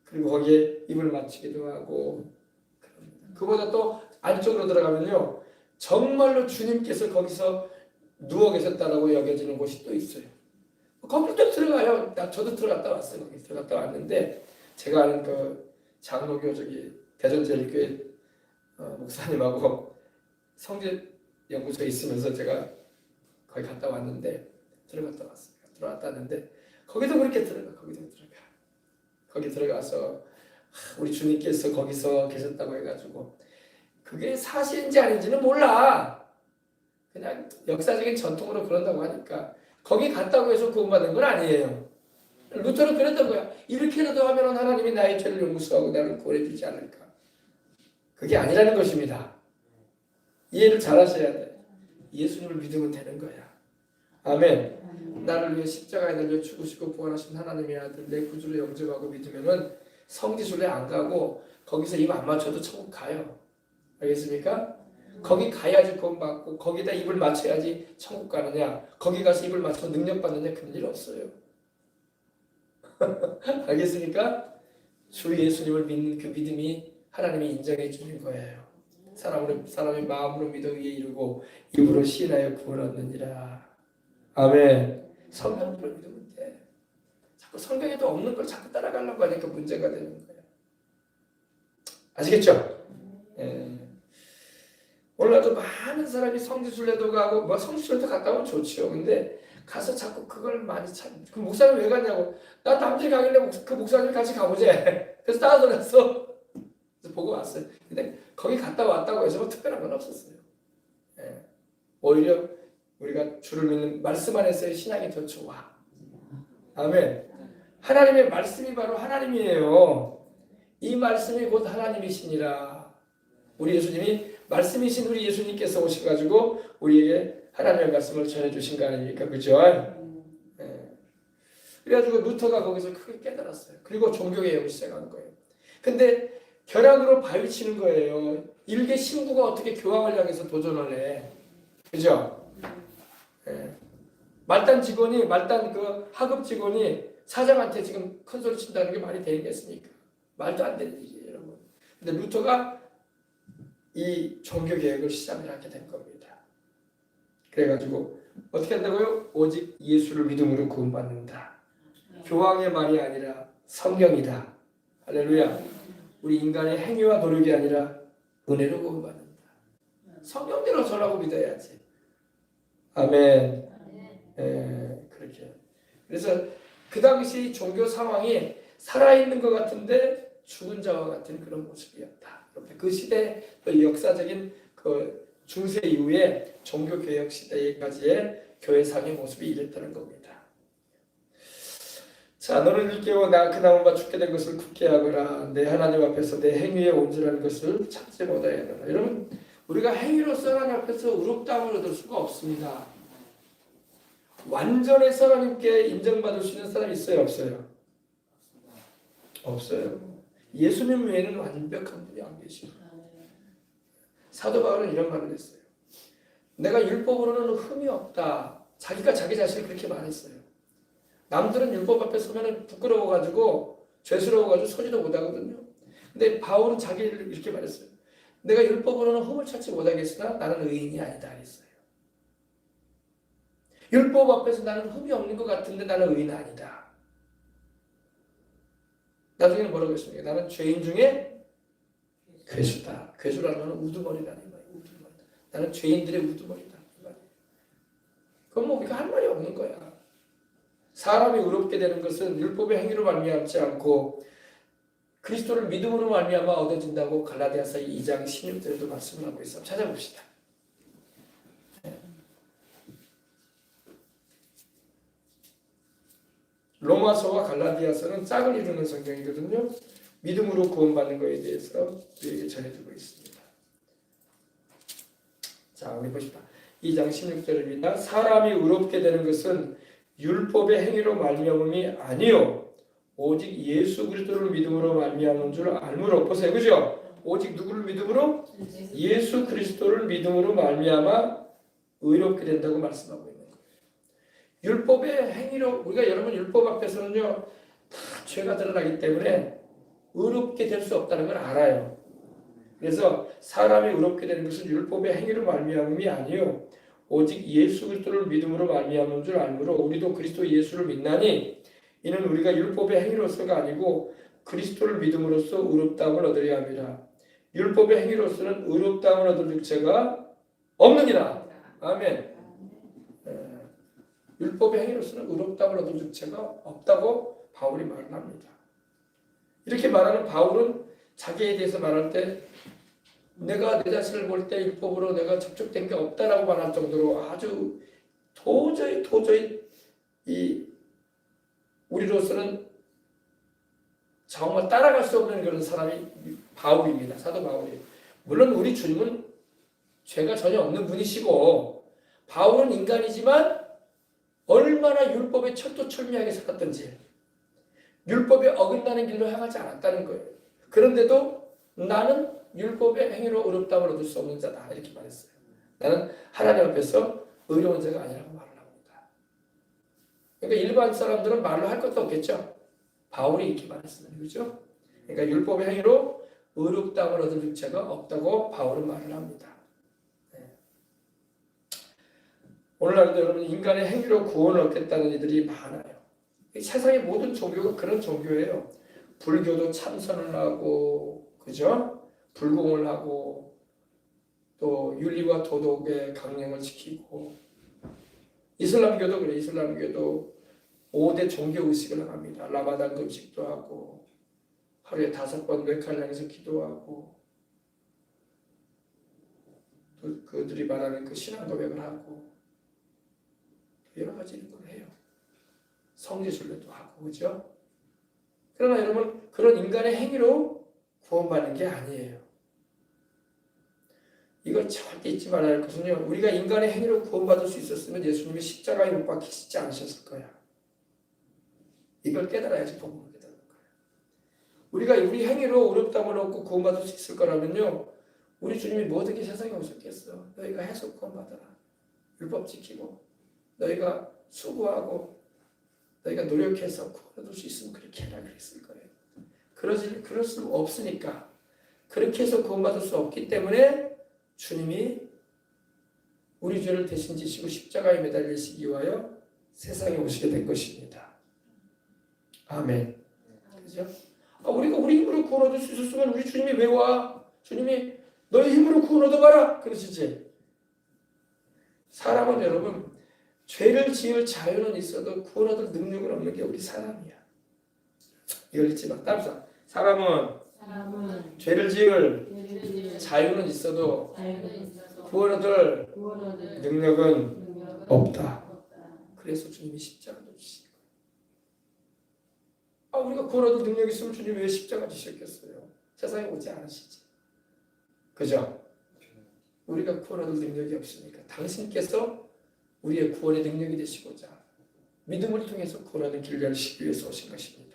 그리고 거기에 입을 맞추기도 하고. 그보다 또 안쪽으로 들어가면요, 정말로 주님께서 거기서 누워 계셨다라고 여겨지는 곳이 또 있어요. 거기로 또 들어가요. 저도 들어갔다 왔어요. 거기 들어갔다 왔는데, 제가 아는 그 장로교 대전제일교회 목사님하고 성지연구소에 있으면서 제가 거기 갔다 왔는데, 들어갔다 왔어요. 들어갔다 왔는데 거기도 그렇게 거기 들어가서 우리 주님께서 거기서 계셨다고 해가지고, 그게 사실인지 아닌지는 몰라. 그냥 역사적인 전통으로 그런다고 하니까. 거기 갔다고 해서 구원받는 건 아니에요. 루터는 그랬던 거야. 이렇게라도 하면 하나님이 나의 죄를 용서하고 나를 구원해 주지 않을까. 그게 아니라는 것입니다. 이해를 잘 하셔야 돼. 예수님을 믿으면 되는 거야. 아멘. 나를 위해 십자가에 달려 죽으시고 부활하신 하나님의 아들 내 구주로 영접하고 믿으면은 성지순례 안 가고 거기서 입 안 맞춰도 천국 가요. 알겠습니까? 거기 가야지 구원받고 거기다 입을 맞춰야지 천국 가느냐, 거기 가서 입을 맞춰 능력 받느냐, 그런 일 없어요. 알겠습니까? 주 예수님을 믿는 그 믿음이 하나님이 인정해 주는 거예요. 사람의 마음으로 믿어 위에 이르고 입으로 시인하여 구원 얻느니라. 아멘. 성경으로 믿으면 돼. 자꾸 성경에도 없는 걸 자꾸 따라가려고 하니까 문제가 되는 거예요. 아시겠죠? 예. 오늘날도 많은 사람이 성지순례도 가고, 성지순례도 갔다 오면 좋지요. 근데 가서 자꾸 그걸 많이 그 목사님 왜 갔냐고. 나 남들이 가길래 그 목사님 같이 가보재. 그래서 따라다녔어. 그래서 보고 왔어요. 근데 거기 갔다 왔다고 해서 뭐 특별한 건 없었어요. 예. 오히려 우리가 주를 믿는 말씀 안에서의 신앙이 더 좋아. 아멘. 하나님의 말씀이 바로 하나님이에요. 이 말씀이 곧 하나님이시니라. 우리 예수님이 말씀이신 우리 예수님께서 오셔가지고 우리에게 하나님의 말씀을 전해주신 거 아닙니까? 그죠? 네. 그래가지고 루터가 거기서 크게 깨달았어요. 그리고 종교개혁을 시작한 거예요. 근데 벼락으로 바위치는 거예요. 일개 신부가 어떻게 교황을 향해서 도전을 해? 그죠? 네. 말단 그 하급 직원이 사장한테 지금 큰 소리 친다는 게 말이 되겠습니까? 말도 안 되는 일이에요, 여러분. 근데 루터가 이 종교개혁을 시작을 하게 된 겁니다. 그래가지고 어떻게 한다고요? 오직 예수를 믿음으로 구원받는다. 교황의 말이 아니라 성경이다. 할렐루야. 우리 인간의 행위와 노력이 아니라 은혜로 구원받는다. 성경대로 전하고 믿어야지. 아멘. 그렇게. 그래서 그 당시 종교 상황이 살아있는 것 같은데 죽은 자와 같은 그런 모습이었다. 그 시대 그 역사적인 그 중세 이후에 종교개혁 시대까지의 교회상의 모습이 이랬다는 겁니다. 자, 너는 일깨워 나 그 나무가 죽게 된 것을 굳게 하거라. 내 하나님 앞에서 내 행위에 온전한 것을 찾지 못하였노라. 여러분, 우리가 행위로서 하나님 앞에서 의롭다함을 얻을 수가 없습니다. 완전해서 하나님께 인정받을 수 있는 사람이 있어요, 없어요? 없어요. 예수님 외에는 완벽한 분이 안 계시고. 사도 바울은 이런 말을 했어요. 내가 율법으로는 흠이 없다. 자기가 자기 자신을 그렇게 말했어요. 남들은 율법 앞에 서면 부끄러워가지고 죄스러워가지고 서지도 못하거든요. 근데 바울은 자기를 이렇게 말했어요. 내가 율법으로는 흠을 찾지 못하겠으나 나는 의인이 아니다 했어요. 율법 앞에서 나는 흠이 없는 것 같은데 나는 의인은 아니다. 나중에는 뭐라고 했습니까? 나는 죄인 중에 괴수다. 괴수라는 건 우두머리라는 말이에요. 우두머리다. 나는 죄인들의 우두머리다. 그건 뭐 우리가 할 말이 없는 거야. 사람이 의롭게 되는 것은 율법의 행위로 말미암지 않고 그리스도를 믿음으로 말미암아 얻어진다고 갈라디아서 2장 16절에도 말씀을 하고 있어. 찾아봅시다. 로마서와 갈라디아서는 짝을 이루는 성경이거든요. 믿음으로 구원받는 것에 대해서 우리에게 전해주고 있습니다. 자, 우리 보십시다. 2장 16절입니다. 사람이 의롭게 되는 것은 율법의 행위로 말미암음이 아니요 오직 예수 그리스도를 믿음으로 말미암은 줄 알므로. 보세요, 그죠? 오직 누구를 믿음으로? 예수 그리스도를 믿음으로 말미암아 의롭게 된다고 말씀하고 있는 거예요. 율법의 행위로 우리가 여러분 율법 앞에서는요 다 죄가 드러나기 때문에 의롭게 될 수 없다는 걸 알아요. 그래서 사람이 의롭게 되는 것은 율법의 행위로 말미암음이 아니요 오직 예수 그리스도를 믿음으로 말미암은 줄 알므로 우리도 그리스도 예수를 믿나니 이는 우리가 율법의 행위로서가 아니고 그리스도를 믿음으로써 의롭다함을 얻으려 함이라. 율법의 행위로서는 의롭다함을 얻을 육체가 없느니라. 아멘. 율법의 행위로서는 의롭다함을 얻을 육체가 없다고 바울이 말을 합니다. 이렇게 말하는 바울은 자기에 대해서 말할 때 내가 내 자신을 볼 때 율법으로 내가 접촉된 게 없다라고 말할 정도로 아주 도저히 이 우리로서는 정말 따라갈 수 없는 그런 사람이 바울입니다. 사도 바울이에요. 물론 우리 주님은 죄가 전혀 없는 분이시고 바울은 인간이지만 얼마나 율법에 철두철미하게 살았던지 율법에 어긋나는 길로 향하지 않았다는 거예요. 그런데도 나는 율법의 행위로 의롭다함을 얻을 수 없는 자다 이렇게 말했어요. 나는 하나님 앞에서 의로운 자가 아니라고 말을 합니다. 그러니까 일반 사람들은 말로 할 것도 없겠죠. 바울이 이렇게 말했습니다. 그렇죠? 그러니까 율법의 행위로 의롭다함을 얻을 육체가 없다고 바울은 말을 합니다. 네. 오늘날도 여러분 인간의 행위로 구원을 얻겠다는 이들이 많아요. 세상의 모든 종교가 그런 종교예요. 불교도 참선을 하고, 그죠? 불공을 하고, 또 윤리와 도덕의 강령을 지키고, 이슬람교도 그래. 이슬람교도 5대 종교 의식을 합니다. 라마단 금식도 하고, 하루에 5번 메카를 향해서 기도하고, 또 그들이 말하는 그 신앙 고백을 하고, 여러 가지 일을 해요. 성지순례도 하고, 그죠? 그러나 여러분, 그런 인간의 행위로 구원받는 게 아니에요. 이걸 절대 잊지 말아야 할 것은요, 우리가 인간의 행위로 구원받을 수 있었으면 예수님이 십자가에 못 박히시지 않으셨을 거야. 이걸 깨달아야지 복음을 깨달을 거야. 우리가 우리 행위로 의롭다함을 얻고 구원받을 수 있을 거라면요, 우리 주님이 뭐 어떻게 세상에 오셨겠어? 너희가 해서 구원받아라. 율법 지키고, 너희가 수고하고, 너희가 노력해서 구원받을 수 있으면 그렇게 해라 그랬을 거예요. 그럴 수 없으니까, 그렇게 해서 구원받을 수 없기 때문에 주님이 우리 죄를 대신 지시고 십자가에 매달리시기 위하여 세상에 오시게 된 것입니다. 아멘. 그죠? 우리가 우리 힘으로 구원 얻을 수 있었으면 우리 주님이 왜 와? 주님이 너의 힘으로 구원 얻어봐라 그러시지. 사람은 여러분 죄를 지을 자유는 있어도 구원 얻을 능력은 없는 게 우리 사람이야. 이걸 잊지 마. 따라서 사람은 죄를 지을 자유는 있어도 구원 얻을 능력은 없다. 그래서 주님이 십자가를 지시고. 우리가 구원 얻을 능력이 있으면 주님이 왜 십자가 지셨겠어요? 세상에 오지 않으시지. 그죠? 우리가 구원 얻을 능력이 없으니까 당신께서 우리의 구원의 능력이 되시고자 믿음을 통해서 구원하는 길을 열시기 위해서 오신 것입니다.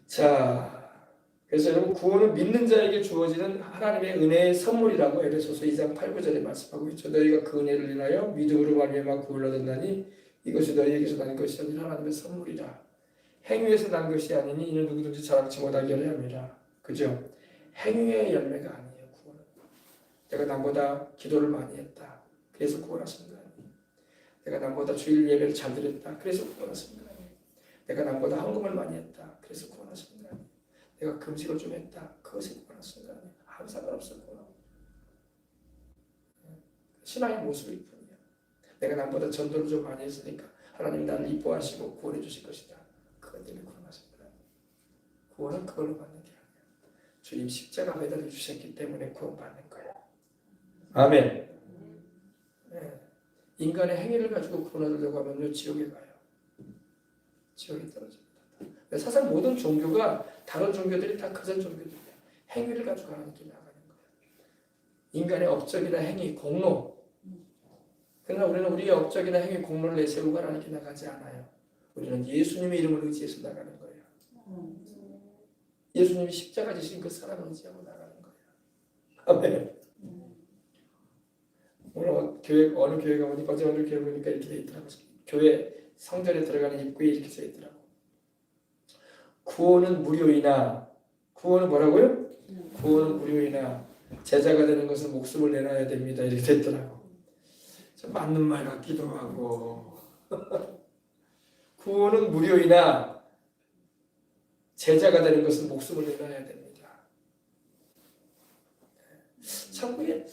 자, 그래서 여러분 구원은 믿는 자에게 주어지는 하나님의 은혜의 선물이라고 에베소서 2장 8, 9절에 말씀하고 있죠. 너희가 그 은혜를 인하여 믿음으로 말미암아 구원을 얻었나니 이것이 너희에게서 난 것이 아니라 하나님의 선물이라. 행위에서 난 것이 아니니 이는 누구든지 자랑치 못하게 하려 함이라. 그죠? 행위의 열매가 아니에요. 구원은. 내가 남보다 기도를 많이 했다. 그래서 구원하신 거 아니에요. 내가 남보다 주일 예배를 잘 드렸다. 그래서 구원하신 거 아니에요. 내가 남보다 헌금을 많이 했다. 그래서 구원하신 거 아니에요. 내가 금식을 좀 했다. 그것이 구원하신 거 아니에요. 아무 상관없어요. 신앙의 모습일 뿐이야. 내가 남보다 전도를 좀 많이 했으니까 하나님 나를 이뻐하시고 구원해 주실 것이다. 그것 때문에 구원하신 거야. 구원은 그걸로 받는 게 아니야. 주님 십자가 매달려 주셨기 때문에 구원받는 거야. 아멘. 네. 인간의 행위를 가지고 구원을 얻으려고 하면요 지옥에 가요. 지옥에 떨어집니다. 사실 모든 종교가 다른 종교들이 다 거짓 종교들이야. 행위를 가지고 하나님께 나가는 거야. 인간의 업적이나 행위, 공로. 그러나 우리는 우리의 업적이나 행위, 공로를 내세우고 하나님께 나가지 않아요. 우리는 예수님의 이름을 의지해서 나가는 거예요. 예수님이 십자가 지신 그 사랑을 의지하고 나가는 거예요. 아멘. 오늘 교회 어느 교회 가보니까 어제 어느 교회 보니까 이렇게 돼 있더라고요. 교회 성전에 들어가는 입구에 이렇게 써 있더라고. 구원은 무료이나 구원은 뭐라고요? 구원은 무료이나 제자가 되는 것은 목숨을 내놔야 됩니다. 이렇게 됐더라고. 좀 맞는 말 같기도 하고. 구원은 무료이나 제자가 되는 것은 목숨을 내놔야 됩니다. 참 그게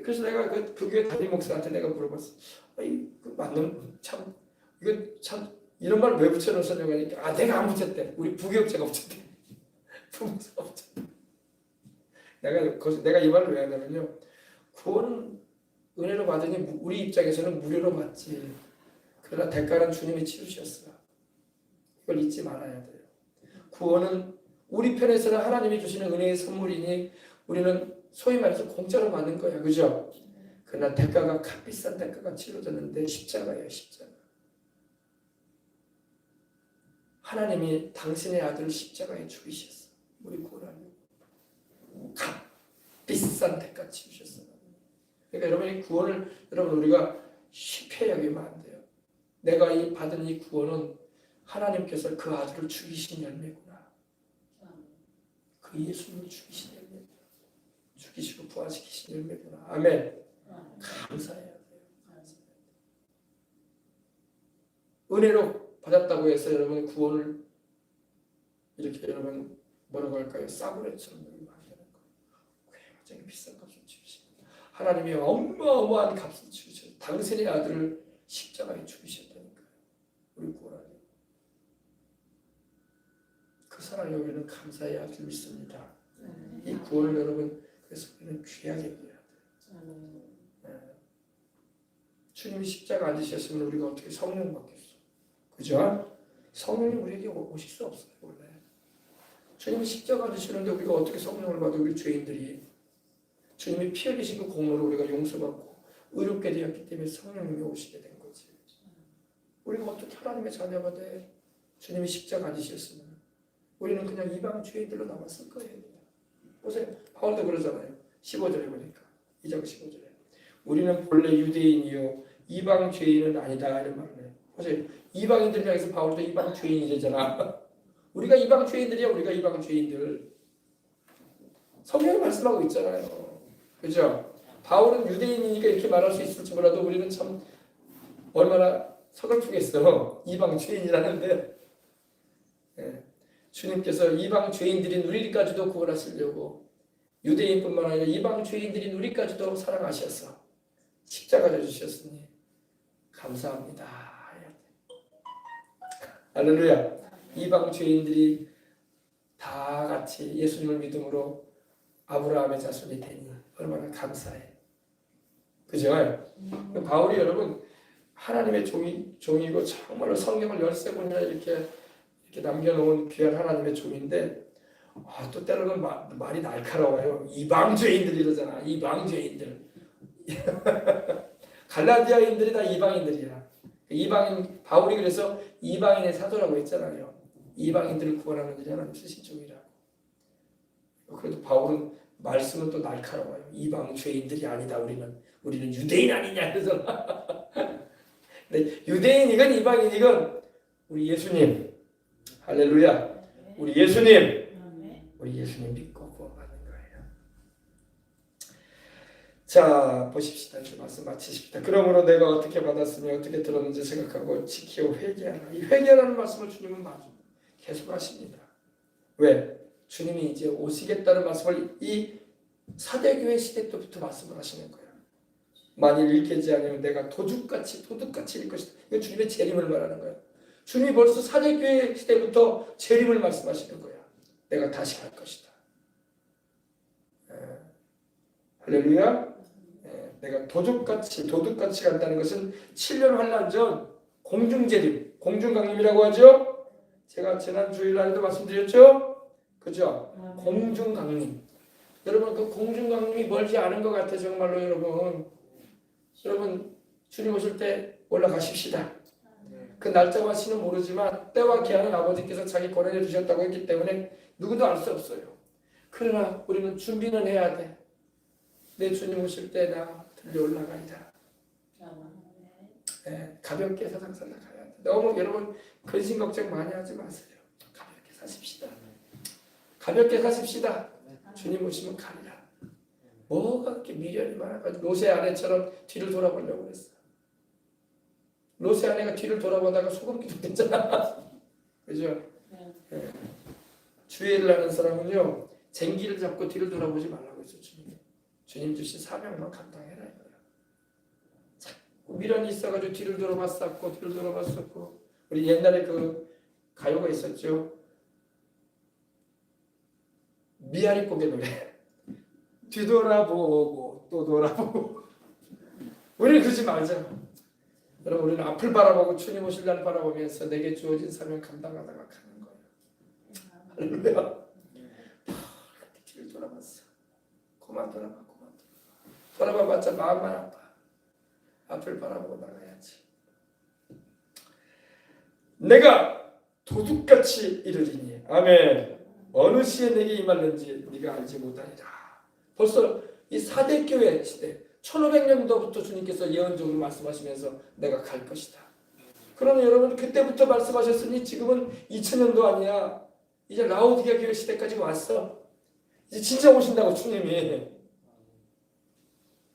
그래서 내가 그 교회 담임 목사한테 내가 물어봤어. 그 맞는 참 이거 참 이런 말 왜 붙여놓으셨냐고 하니까 내가 안 붙였대. 우리 부교육자가 붙였대. 부목사가 붙였대. 내가 이 말을 왜 하냐면요. 구원은 은혜로 받으니 우리 입장에서는 무료로 받지. 그러나 대가는 주님이 치르셨어. 이걸 잊지 말아야 돼요. 구원은 우리 편에서는 하나님이 주시는 은혜의 선물이니 우리는 소위 말해서 공짜로 받는 거야. 그죠? 그러나 대가가 값비싼 대가가 치러졌는데 십자가예요. 십자가. 하나님이 당신의 아들을 십자가에 죽이셨어. 우리 구원하려고. 값비싼 대가 치르셨어. 그러니까 여러분이 구원을 여러분 우리가 쉽게 여기면 안 돼요. 내가 받은 이 구원은 하나님께서 그 아들을 죽이신 열매구나. 그 예수님을 죽이신 열매. 죽이시고 부활시키신 열매구나. 아멘. 감사해야 돼요. 은혜로 받았다고 해서 여러분 구원을 이렇게 여러분 뭐라고 할까요? 싸구려처럼 여기면 안 되는 거예요. 굉장히 비싼 값을 치르시고 하나님이 어마어마한 값을 치르셔서 당신의 아들을 십자가에 죽이셨다니까요. 우리 구원하려. 그 사랑에 우리는 감사해야 할 줄 믿습니다. 이 구원을 여러분 그래서 우리는 귀하게 여겨야 돼요. 네. 주님이 십자가 안 지셨으면 우리가 어떻게 성령 받겠어? 그죠? 성령이 우리에게 오실 수 없어요. 원래 주님이 십자가 안 지시는데 우리가 어떻게 성령을 받아? 우리 죄인들이 주님이 피 흘리신 그 공로로 우리가 용서받고 의롭게 되었기 때문에 성령님이 오시게 된 거지. 우리가 어떻게 하나님의 자녀가 돼? 주님이 십자가 안 지셨으면 우리는 그냥 이방 죄인들로 남았을 거예요. 보세요. 바울도 그러잖아요. 15절에 보니까 2장 15절에 우리는 본래 유대인이요 이방 죄인은 아니다 이런 말을 해요. 보세요. 이방인들 향해서 바울도 이방 죄인이잖아. 우리가 이방 죄인들이야. 우리가 이방 죄인들. 성경이 말씀하고 있잖아요. 그죠? 바울은 유대인이니까 이렇게 말할 수 있을지 몰라도 우리는 참 얼마나 서글프겠어. 이방 죄인이라는데 네. 주님께서 이방 죄인들인 우리까지도 구원하시려고 유대인뿐만 아니라 이방 죄인들인 우리까지도 사랑하셔서 십자가를 주셨으니 감사합니다. 할렐루야. 이방 죄인들이 다 같이 예수님을 믿음으로 아브라함의 자손이 되니 얼마나 감사해. 그죠? 바울이 여러분 하나님의 종이고 정말로 성경을 13권이나 이렇게 남겨놓은 귀한 하나님의 종인데 또 때로는 말이 날카로워요. 이방 죄인들 이러잖아. 이방 죄인들. 갈라디아인들이 다 이방인들이야. 이방인 바울이 그래서 이방인의 사도라고 했잖아요. 이방인들을 구원하는 일이 하나님 쓰신 종이라고. 그래도 바울은 말씀은 또 날카로워요. 이방 죄인들이 아니다. 우리는 유대인 아니냐 그래서 근데 유대인이건 이방인이건 우리 예수님, 할렐루야, 우리 예수님 믿고 구원받는 거예요. 자, 보십시다. 이제 말씀 마치십시다. 그러므로 내가 어떻게 받았으며 어떻게 들었는지 생각하고 지키고 회개하라. 이 회개라는 말씀을 주님은 계속 하십니다. 왜? 주님이 이제 오시겠다는 말씀을 이 사대교회 시대 때부터 말씀을 하시는 거예요. 만일 읽겠지 않으면 내가 도둑같이 일 것이다. 이거 주님의 재림을 말하는 거예요. 주님이 벌써 사대교회 시대부터 재림을 말씀하시는 거예요. 내가 다시 갈 것이다. 할렐루야. 내가 도둑같이 간다는 것은 7년 환란 전 공중재림, 공중강림이라고 하죠. 제가 지난 주일날에도 말씀드렸죠. 그죠? 공중강림. 여러분 그 공중강림이 멀지 않은 것 같아요. 정말로 여러분 주님 오실 때 올라가십시다. 그 날짜와 시는 모르지만 때와 기한은 아버지께서 자기 권한에 주셨다고 했기 때문에 누구도 알 수 없어요. 그러나 우리는 준비는 해야 돼. 내 주님 오실 때 나 들려 올라가리라. 가볍게 세상 살아가야 돼. 너무 여러분 근심 걱정 많이 하지 마세요. 가볍게 사십시다. 가볍게 사십시다. 주님 오시면 가리라. 뭐가 그렇게 미련이 많아가지고 롯의 아내처럼 뒤를 돌아보려고 했어. 롯의 아내가 뒤를 돌아보다가 소금기도 됐잖아. 그죠? 주의를 하는 사람은요 쟁기를 잡고 뒤를 돌아보지 말라고 했어. 주님 주신 사명만 감당해라 이거야. 자꾸 미련이 있어가지고 뒤를 돌아봤었고 우리 옛날에 그 가요가 있었죠. 미아리 고개 노래. 뒤돌아보고 또 돌아보고. 우리는 그러지 말자. 여러분 우리는 앞을 바라보고 주님 오실 날 바라보면서 내게 주어진 사명 감당하다가 가는 거예요. 할렐루야. 뒤를 돌아봤어. 그만 돌아봐봤자 마음만 아파. 앞을 바라보고 나가야지. 내가 도둑같이 이르리니 아멘. 어느 시에 내게 임할는지 네가 알지 못하리라. 벌써 이 사대교회 시대 1500년도부터 주님께서 예언적으로 말씀하시면서 내가 갈 것이다. 그러나 여러분 그때부터 말씀하셨으니 지금은 2000년도 아니야. 이제 라오디게아 교회 시대까지 왔어. 이제 진짜 오신다고 주님이.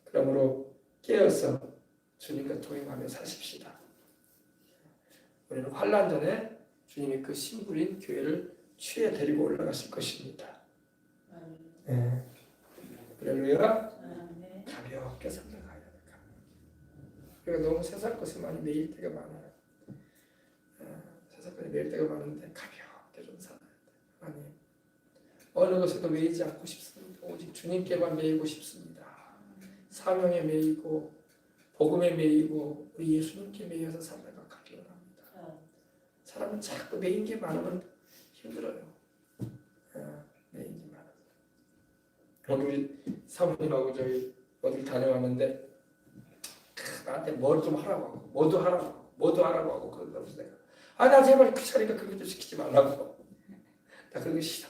그러므로 깨어서 주님과 동행하며 사십시다. 우리는 환난 전에 주님이 그 신부인 교회를 취해 데리고 올라가실 것입니다. 할렐루야. 가볍게 살아가야 돼. 우리가 너무 세상 것에 많이 매일 때가 많아요. 세상 것에 매일 때가 많은데 가볍게 좀 살아야 돼. 아니 어느 것에도 매이지 않고 싶습니다. 오직 주님께만 매이고 싶습니다. 사명에 매이고 복음에 매이고 우리 예수님께 매여서 살다가 가기를 합니다. 사람은 자꾸 매인 게 많으면 힘들어요. 매인 게 많아서. 오늘 우리 사모님하고 저희 어딜 다녀왔는데 나한테 뭘 좀 하라고 하고 뭐도 하라고 하고 그러면서 내가 나 제발 귀찮으니까 그렇게 좀 시키지 말라고. 나 그런 거 싫어.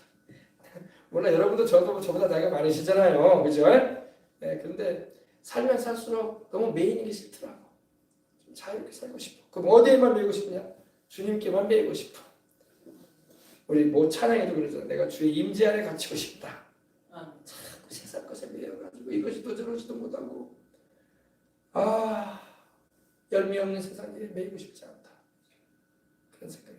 몰라 여러분도 저보다 나이가 많으시잖아요. 그죠? 근데 살면 살수록 너무 매이는 게 싫더라고. 좀 자유롭게 살고 싶어. 그럼 어디에만 매이고 싶냐? 주님께만 매이고 싶어. 우리 뭐 찬양에도 그러잖아. 내가 주의 임재 안에 갇히고 싶다. 자꾸 세상 것에 매여가지고 이것이도 저것이도 못하고 열매 없는 세상에 매이고 싶지 않다. 그런 생각이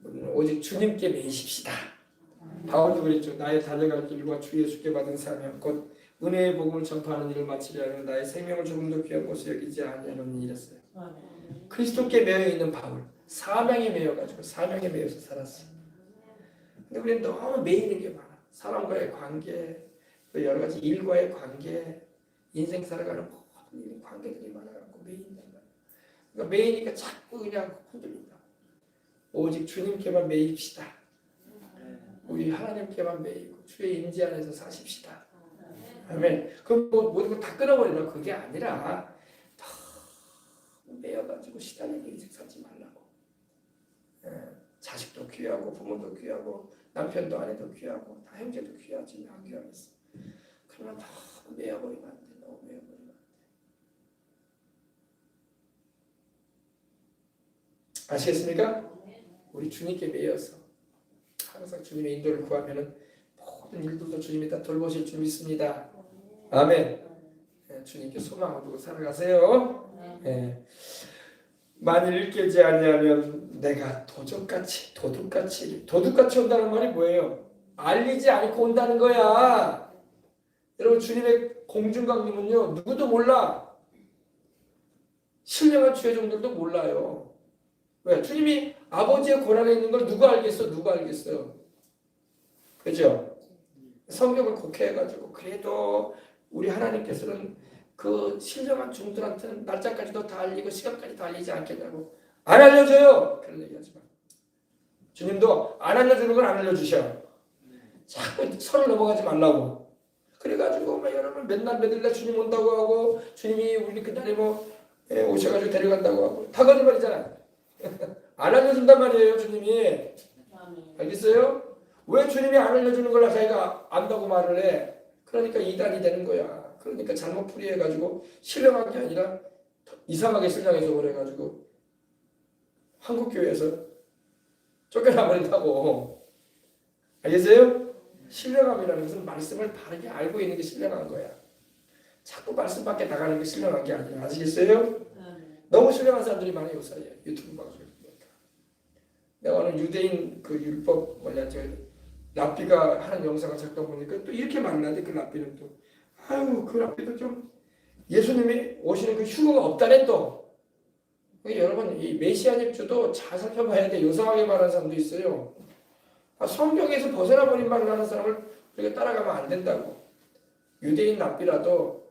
들더라. 오직 주님께 매이십시다. 바울도 그랬죠. 나의 달려갈 길과 주 예수께 받은 사명 곧 은혜의 복음을 전파하는 일을 마치려 하면 나의 생명을 조금도 귀한 것을 여기지 아니하노니 이랬어요. 그리스도께 매여 있는 바울 사명에 매여가지고 사명에 매여서 살았어요. 근데 우리는 너무 매이는 게 많아. 사람과의 관계, 또 여러 가지 일과의 관계, 인생 살아가는 모든 관계들이 많아갖고 매인단 말이야. 그러니까 매이니까 자꾸 그냥 흔들린다. 오직 주님께만 매입시다. 우리 하나님께만 매이고 주의 임재 안에서 사십시다. 아멘. 그럼 모든 걸 다 끊어버리라 그게 아니라 더 매여가지고 시달리는 인생 살지 말라고. 자식도 귀하고 부모도 귀하고 남편도 아내도 귀하고 다 형제도 귀하지 안 귀하겠어. 그러면 너무 매여버리면 안 돼. 너무 매여버리면 안 돼. 아시겠습니까? 우리 주님께 매여서 항상 주님의 인도를 구하면은 모든 일들도 주님이 다 돌보실 줄 믿습니다. 아멘. 주님께 소망을 두고 살아가세요. 만일 깨지 아니하면 내가 도둑같이 온다는 말이 뭐예요? 알리지 않고 온다는 거야. 여러분 주님의 공중강림은요 누구도 몰라. 신령한 주의 종들도 몰라요. 왜? 주님이 아버지의 권한에 있는 걸 누가 알겠어? 누가 알겠어요? 그죠? 성경을 곡해가지고 그래도 우리 하나님께서는 그 신령한 종들한테는 날짜까지도 다 알리고 시간까지 다 알리지 않겠냐고. 안 알려줘요. 그런 얘기하지 마. 주님도 안 알려주는 건 안 알려주셔. 자꾸 선을 넘어가지 말라고. 그래가지고 막 여러분 맨날 매달려 주님 온다고 하고 주님이 우리 그날에 오셔가지고 데려간다고 하고 다 거짓말이잖아. 안 알려준단 말이에요 주님이. 알겠어요? 왜 주님이 안 알려주는 걸 자기가 안다고 말을 해? 그러니까 이단이 되는 거야. 그러니까 잘못 풀이해가지고 신령한 게 아니라 이상하게 신령해서 그래가지고 한국교회에서 쫓겨나 버린다고. 알겠어요? 신령함이라는 것은 말씀을 바르게 알고 있는 게 신령한 거야. 자꾸 말씀 밖에 나가는 게 신령한 게 아니야. 아시겠어요? 너무 신령한 사람들이 많아요. 요사이에 유튜브 방송에 보니까. 내가 오늘 유대인 그 율법 랍비가 하는 영상을 잠깐 보니까 또 이렇게 말하는데 그 랍비는 또 아유 그 랍비도 좀 예수님이 오시는 그 휴거가 없다네 또. 여러분 이 메시아닉주도 잘 살펴봐야 돼. 요상하게 말하는 사람도 있어요. 성경에서 벗어나 버린 말을 하는 사람을 우리가 따라가면 안 된다고. 유대인 랍비라도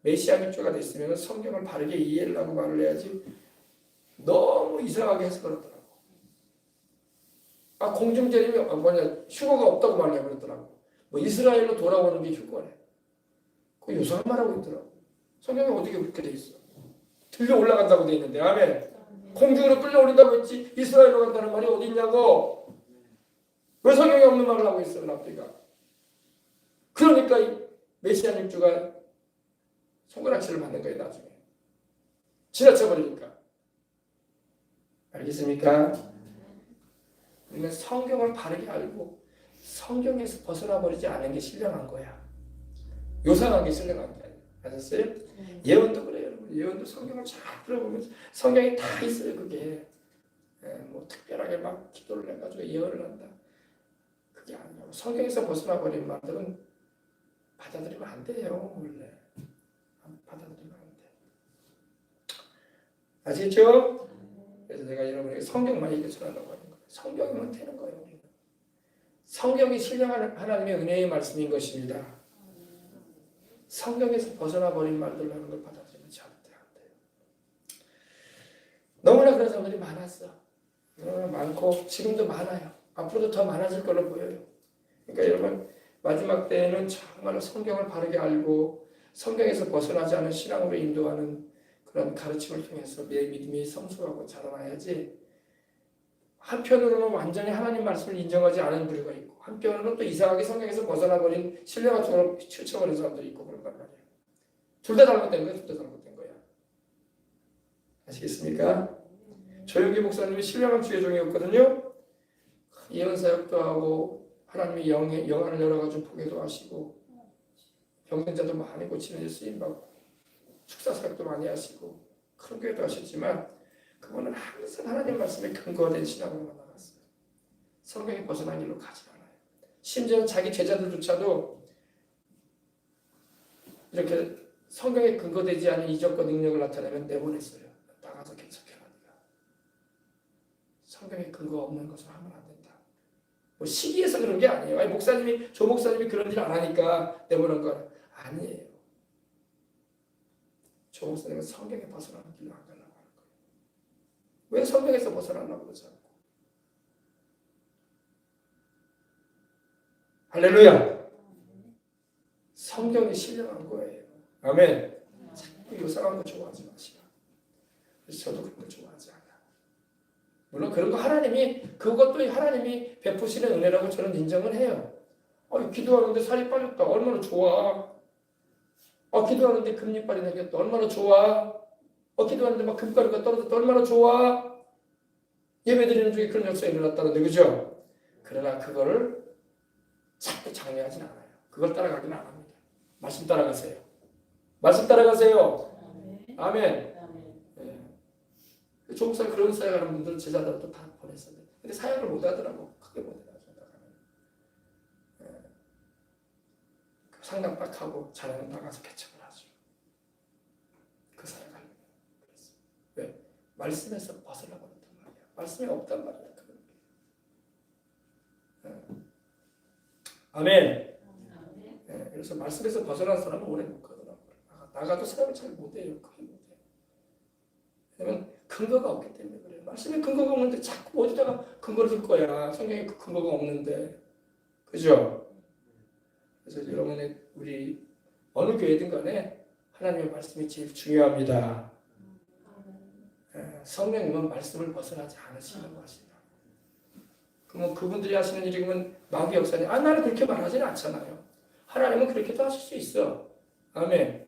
메시아닉주가 됐으면 성경을 바르게 이해를 하고 말을 해야지 너무 이상하게 해석을 하더라고. 공중재림이 휴거가 없다고 말을 해버렸더라고. 이스라엘로 돌아오는 게 휴거래. 그 요상한 말하고 있더라고. 성경에 어떻게 그렇게 돼 있어? 들려 올라간다고 돼 있는데. 아멘. 공중으로 끌려올린다고 했지 이스라엘로 간다는 말이 어디 있냐고. 왜 성경에 없는 말을 하고 있어 랍비가. 그러니까 이 메시아님주가 손가락질을 받는 거예요 나중에. 지나쳐버리니까. 알겠습니까? 우리는 성경을 바르게 알고 성경에서 벗어나 버리지 않은 게 신령한 거야. 요상한 게 신령한 게 아니야. 아셨어요? 예언도 그래요. 여러분. 예언도 성경을 잘 들어보면 성경에 다 있어요. 그게 특별하게 막 기도를 해가지고 예언을 한다. 그게 아니고 성경에서 벗어나 버린 말들은 받아들이면 안 돼요. 원래 받아들이면 안 돼. 아시겠죠? 그래서 제가 여러분에게 성경만 얘기 전하려고 하는 거예요. 성경이면 되는 거예요. 우리는. 성경이 신령한 하나님의 은혜의 말씀인 것입니다. 성경에서 벗어나 버린 말들을 하는 걸 받아들이면 절대 안 돼요. 너무나 그런 사람들이 많았어. 너무나 많고 지금도 많아요. 앞으로도 더 많아질 걸로 보여요. 그러니까 여러분 마지막 때에는 정말로 성경을 바르게 알고 성경에서 벗어나지 않은 신앙으로 인도하는 그런 가르침을 통해서 내 믿음이 성숙하고 자라나야지. 한편으로는 완전히 하나님 말씀을 인정하지 않은 부류가 있고 한편으로는 또 이상하게 성경에서 벗어나버린 신령한 쪽으로 치우쳐버린 사람들이 있고 그런 거 말이에요. 둘 다 잘못된 거야. 둘 다 잘못된 거야. 아시겠습니까? 조용기 목사님이 신령한 주의 종이었거든요. 예언사역도 하고 하나님이 영안을 열어가지고 보게도 하시고 병생자도 많이 고치는 쓰임받고 축사사역도 많이 하시고 큰 교회도 하셨지만 그분은 항상 하나님 말씀에 근거된 신앙으로 나갔어요. 성경에 벗어난 길로 가지 않아요. 심지어 자기 제자들조차도 이렇게 성경에 근거되지 않은 이적과 능력을 나타내면 내보냈어요. 나가서 개척해라. 성경에 근거 없는 것을 하면 안 된다. 시기해서 그런 게 아니에요. 목사님이 조 목사님이 그런 일 안 하니까 내보낸 건 아니에요. 조 목사님은 성경에 벗어나는 길로 안 가려고 하는 거예요. 왜 성경에서 벗어나려고 그러지 않고? 할렐루야. 성경이 신령한 거예요. 아멘. 자꾸 요상한 거 좋아하지 마시라. 그래서 저도 그런 거 좋아하지 않아요. 물론 그런 거 그것도 하나님이 베푸시는 은혜라고 저는 인정을 해요. 기도하는데 살이 빠졌다. 얼마나 좋아. 기도하는데 금리빨이 생겼다. 얼마나 좋아. 기도하는데 막 금가루가 떨어졌다. 얼마나 좋아. 예배드리는 중에 그런 역사가 일어났다는데, 그죠? 그러나 그거를 자꾸 장려하진 않아요. 그걸 따라가긴 안 합니다. 말씀 따라가세요. 말씀 따라가세요. 아멘. 조국사 그런 사역하는 분들은 제자들도 다 보냈어요. 근데 사역을 못 하더라고. 크게 못 해가지고. 상담 딱 하고 자네는 나가서 개척을 하죠. 그 사역하려면. 왜? 말씀에서 벗어나고 있단 말이야. 말씀이 없단 말이야. 아멘. 그래서 말씀에서 벗어난 사람은 오래 못 가더라고요. 나가도 사역을 잘 못해요. 크게 못해요. 왜냐면 근거가 없기 때문에 그래요. 말씀에 근거가 없는데 자꾸 어디다가 근거를 줄 거야. 성경에 그 근거가 없는데. 그죠? 그래서 여러분의 우리 어느 교회든 간에 하나님의 말씀이 제일 중요합니다. 성령님은 말씀을 벗어나지 않으시는 것이다. 그러면 그분들이 하시는 일이 그러면 마귀 역사니 나는 그렇게 말하지는 않잖아요. 하나님은 그렇게도 하실 수 있어. 아멘.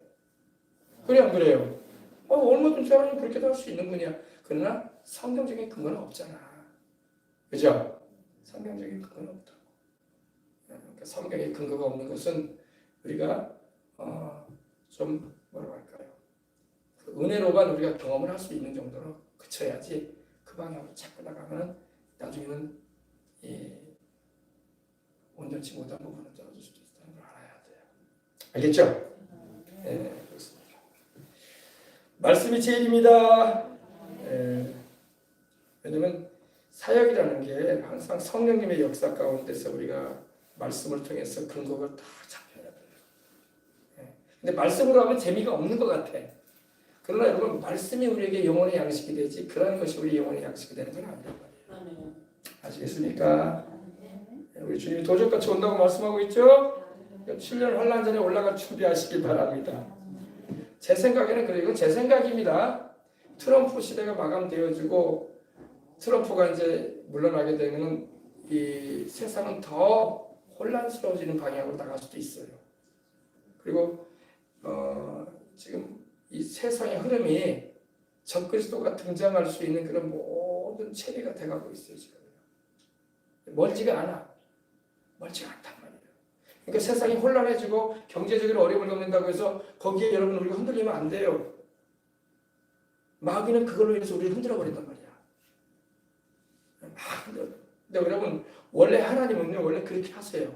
그래 안 그래요? 얼마든지 하나님 그렇게도 할 수 있는 분이야. 그러나 성경적인 근거는 없잖아. 그죠? 성경적인 근거는 없다. 그러니까 성경에 근거가 없는 것은 우리가 좀 뭐라고 할까요? 그 은혜로만 우리가 경험을 할 수 있는 정도로 그쳐야지 그 방향으로 자꾸 나가면 나중에는 온전치 못한 부분은 떨어질 수도 있다는 걸 알아야 돼요. 알겠죠? 네, 그렇습니다. 말씀이 제일입니다. 왜냐면 사역이라는 게 항상 성령님의 역사 가운데서 우리가 말씀을 통해서 근거가 다 잡혀야 돼요. 근데 말씀으로 하면 재미가 없는 것 같아. 그러나 여러분 말씀이 우리에게 영혼의 양식이 되지 그런 것이 우리 영혼의 양식이 되는 건 아니란 말이에요. 아시겠습니까? 우리 주님이 도적같이 온다고 말씀하고 있죠? 7년 환난 전에 올라갈 준비하시기 바랍니다. 제 생각에는 그래요. 이건 제 생각입니다. 트럼프 시대가 마감되어지고 트럼프가 이제 물러나게 되면 이 세상은 더 혼란스러워지는 방향으로 나갈 수도 있어요. 그리고 지금 이 세상의 흐름이 적그리스도가 등장할 수 있는 그런 모든 체계가 돼가고 있어요. 지금 멀지가 않아. 멀지가 않단 말이에요. 그러니까 세상이 혼란해지고 경제적으로 어려움을 겪는다고 해서 거기에 여러분 우리가 흔들리면 안 돼요. 마귀는 그걸로 인해서 우리를 흔들어 버린단 말이야. 근데 여러분 원래 하나님은요 원래 그렇게 하세요.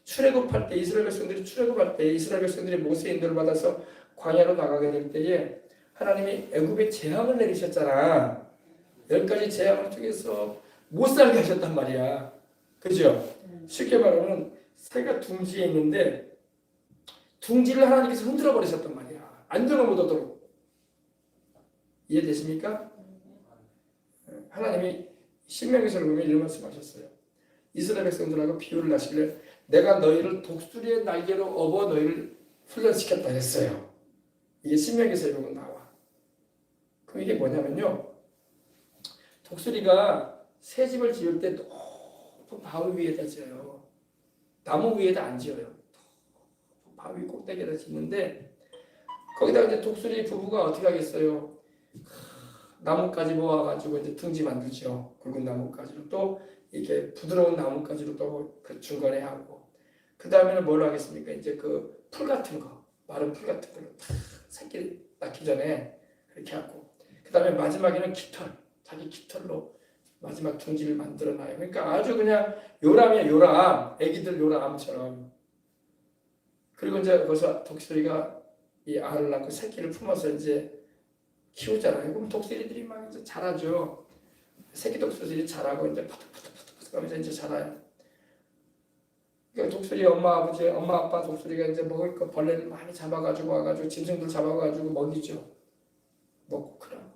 출애굽할 때 이스라엘 백성들이 출애굽할 때 이스라엘 백성들이 모세의 인도를 받아서 광야로 나가게 될 때에 하나님이 애굽에 재앙을 내리셨잖아. 10가지 재앙을 통해서 못 살게 하셨단 말이야. 그죠? 쉽게 말하면 새가 둥지에 있는데 둥지를 하나님께서 흔들어 버리셨단 말이야. 안정을 못 얻도록. 이해되십니까? 하나님이 신명기서를 보면 이런 말씀하셨어요. 이스라엘 백성들하고 비유를 하시길래 내가 너희를 독수리의 날개로 업어 너희를 훈련시켰다 했어요. 이게 신명기서에 보면 나와. 그럼 이게 뭐냐면요. 독수리가 새 집을 지을 때 높은 바위 위에다 지어요. 나무 위에다 안 지어요. 바위 꼭대기에다 짓는데 거기다 이제 독수리 부부가 어떻게 하겠어요? 나뭇가지 모아가지고 이제 둥지 만들죠. 굵은 나뭇가지로 또 이게 부드러운 나뭇가지로 또 그 중간에 하고 그 다음에는 뭘 하겠습니까? 이제 그 풀 같은 거 마른 풀 같은 걸로 탁 새끼 낳기 전에 그렇게 하고 그 다음에 마지막에는 깃털 자기 깃털로 마지막 둥지를 만들어놔요. 그러니까 아주 그냥 요람이야 요람 애기들 요람처럼. 그리고 이제 거기서 독수리가 이 알을 낳고 새끼를 품어서 이제 키우잖아요. 그럼 독수리들이 막 이제 자라죠. 새끼 독수리들이 자라고 이제 푸득푸득푸득 하면서 이제 자라요. 그러니까 독수리 엄마 아빠 독수리가 이제 먹을 거 벌레를 많이 잡아가지고 와가지고 짐승들 잡아가지고 먹이죠. 먹고 그러고.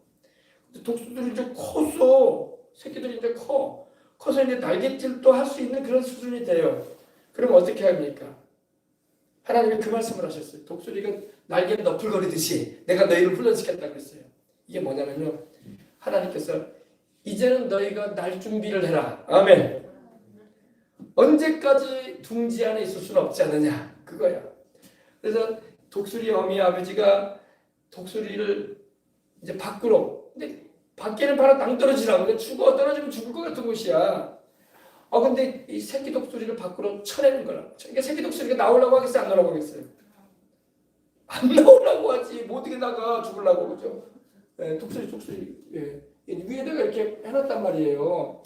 독수리들이 이제 컸어. 새끼들이 이제 커서 이제 날갯질도 할 수 있는 그런 수준이 돼요. 그럼 어떻게 합니까? 하나님이 그 말씀을 하셨어요. 독수리가 날개를 너풀거리듯이 내가 너희를 훈련시켰다고 그랬어요. 이게 뭐냐면요. 하나님께서 이제는 너희가 날 준비를 해라. 아멘. 언제까지 둥지 안에 있을 수는 없지 않느냐. 그거야. 그래서 독수리 어미 아버지가 독수리를 이제 밖으로 근데 밖에는 바로 낭떠러지라고. 그래. 죽어. 떨어지면 죽을 것 같은 곳이야. 근데 이 새끼 독수리를 밖으로 쳐내는 거라고. 그러니까 새끼 독수리가 나오려고 하겠어요? 안 나오려고 하겠어요? 안 나오려고 하지. 못 어떻게 나가. 죽으려고. 그죠? 예, 독수리. 예. 위에다가 이렇게 해놨단 말이에요.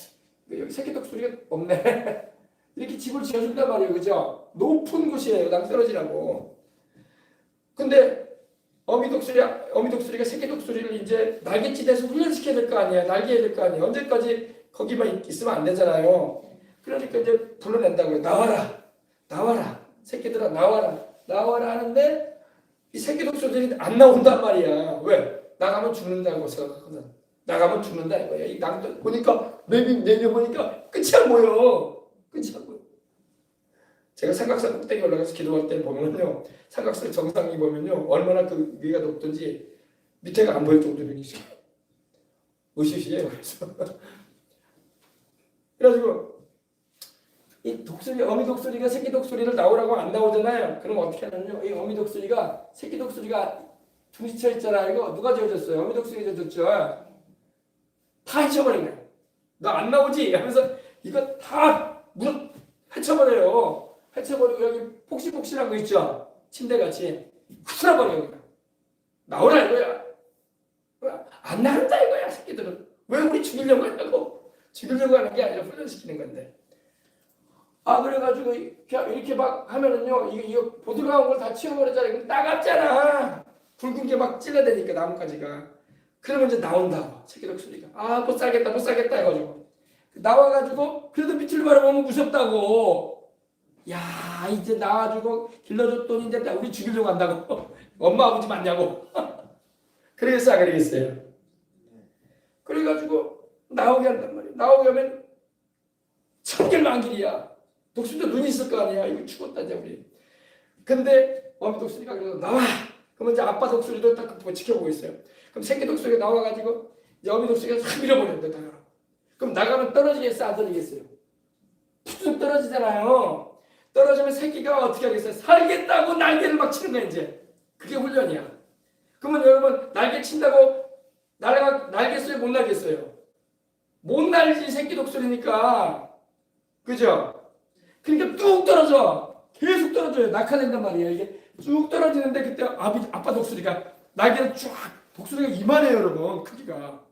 여기 새끼 독수리가 없네. 이렇게 집을 지어준단 말이에요. 그죠? 높은 곳이에요. 낭떠러지라고. 근데 어미독수리가 새끼 독수리를 이제 날갯짓에서 훈련시켜야 될 거 아니야. 날개해야 될 거 아니야. 언제까지 거기만 있으면 안 되잖아요. 그러니까 이제 불러낸다고요. 나와라. 새끼들아 나와라 하는데 이 새끼 독수리들이 안 나온단 말이야. 왜? 나가면 죽는다고 생각하거든. 나가면 죽는다 이거야. 이 낭떠 보니까 내려보니까 끝이 안 보여. 제가 삼각산 꼭대기 올라가서 기도할 때 보면요, 삼각산 정상이 보면요, 얼마나 그 위가 높든지 밑에가 안 보일 정도로 있어요. 으시시해요. 그래가지고 이 독수리, 어미 독수리가 새끼 독수리를 나오라고 안 나오잖아요. 그럼 어떻게 하냐면요, 이 어미 독수리가 새끼 독수리가 둥지쳐 있잖아. 이거 누가 지어줬어요? 어미 독수리가 지어줬죠. 다 헤쳐버린 거예요. 너 안 나오지? 하면서 이거 다 헤쳐버려요. 헤쳐버리고 여기 폭실폭실한 거 있죠? 침대같이 흡수해버려요. 나오라 이거야. 안 나온다 이거야. 새끼들은. 왜 우리 죽이려고 하냐고. 죽이려고 하는 게 아니라 훈련시키는 건데. 그래가지고 이렇게 막 하면은요, 이거 보드라운 걸 다 치워버리잖아. 이거 따갑잖아. 붉은 게 막 찔러대니까 나뭇가지가. 그러면 이제 나온다고. 새끼 독수리가. 못 살겠다 해가지고. 나와가지고 그래도 밑을 바라보면 무섭다고. 야, 이제 나와주고 길러줬더니 이제 우리 죽이려고 한다고. 엄마 아버지 맞냐고. 그러겠어요, 안 그러겠어요? 그래가지고 나오게 한단 말이에요. 나오게 하면 천길만길이야. 독수리도 눈이 있을 거 아니야. 이거 죽었다 이제 우리. 근데 어미 독수리가 그래서 나와. 그러면 이제 아빠 독수리도 딱 지켜보고 있어요. 그럼 새끼 독수리가 나와가지고 이제 어미 독수리가 확 밀어버렸는데 나가. 그럼 나가면 떨어지겠어요, 안 떨어지겠어요? 툭 떨어지잖아요. 떨어지면 새끼가 어떻게 하겠어요? 살겠다고 날개를 막 치는 거야 이제. 그게 훈련이야. 그러면 여러분 날개 친다고 날개 써요? 못 날겠어요? 못 날지. 새끼 독수리니까. 그죠? 그러니까 뚝 떨어져. 계속 떨어져요. 낙하된단 말이에요. 이게 쭉 떨어지는데 그때 아빠 독수리가 날개를 쫙, 독수리가 이만해요 여러분. 크기가.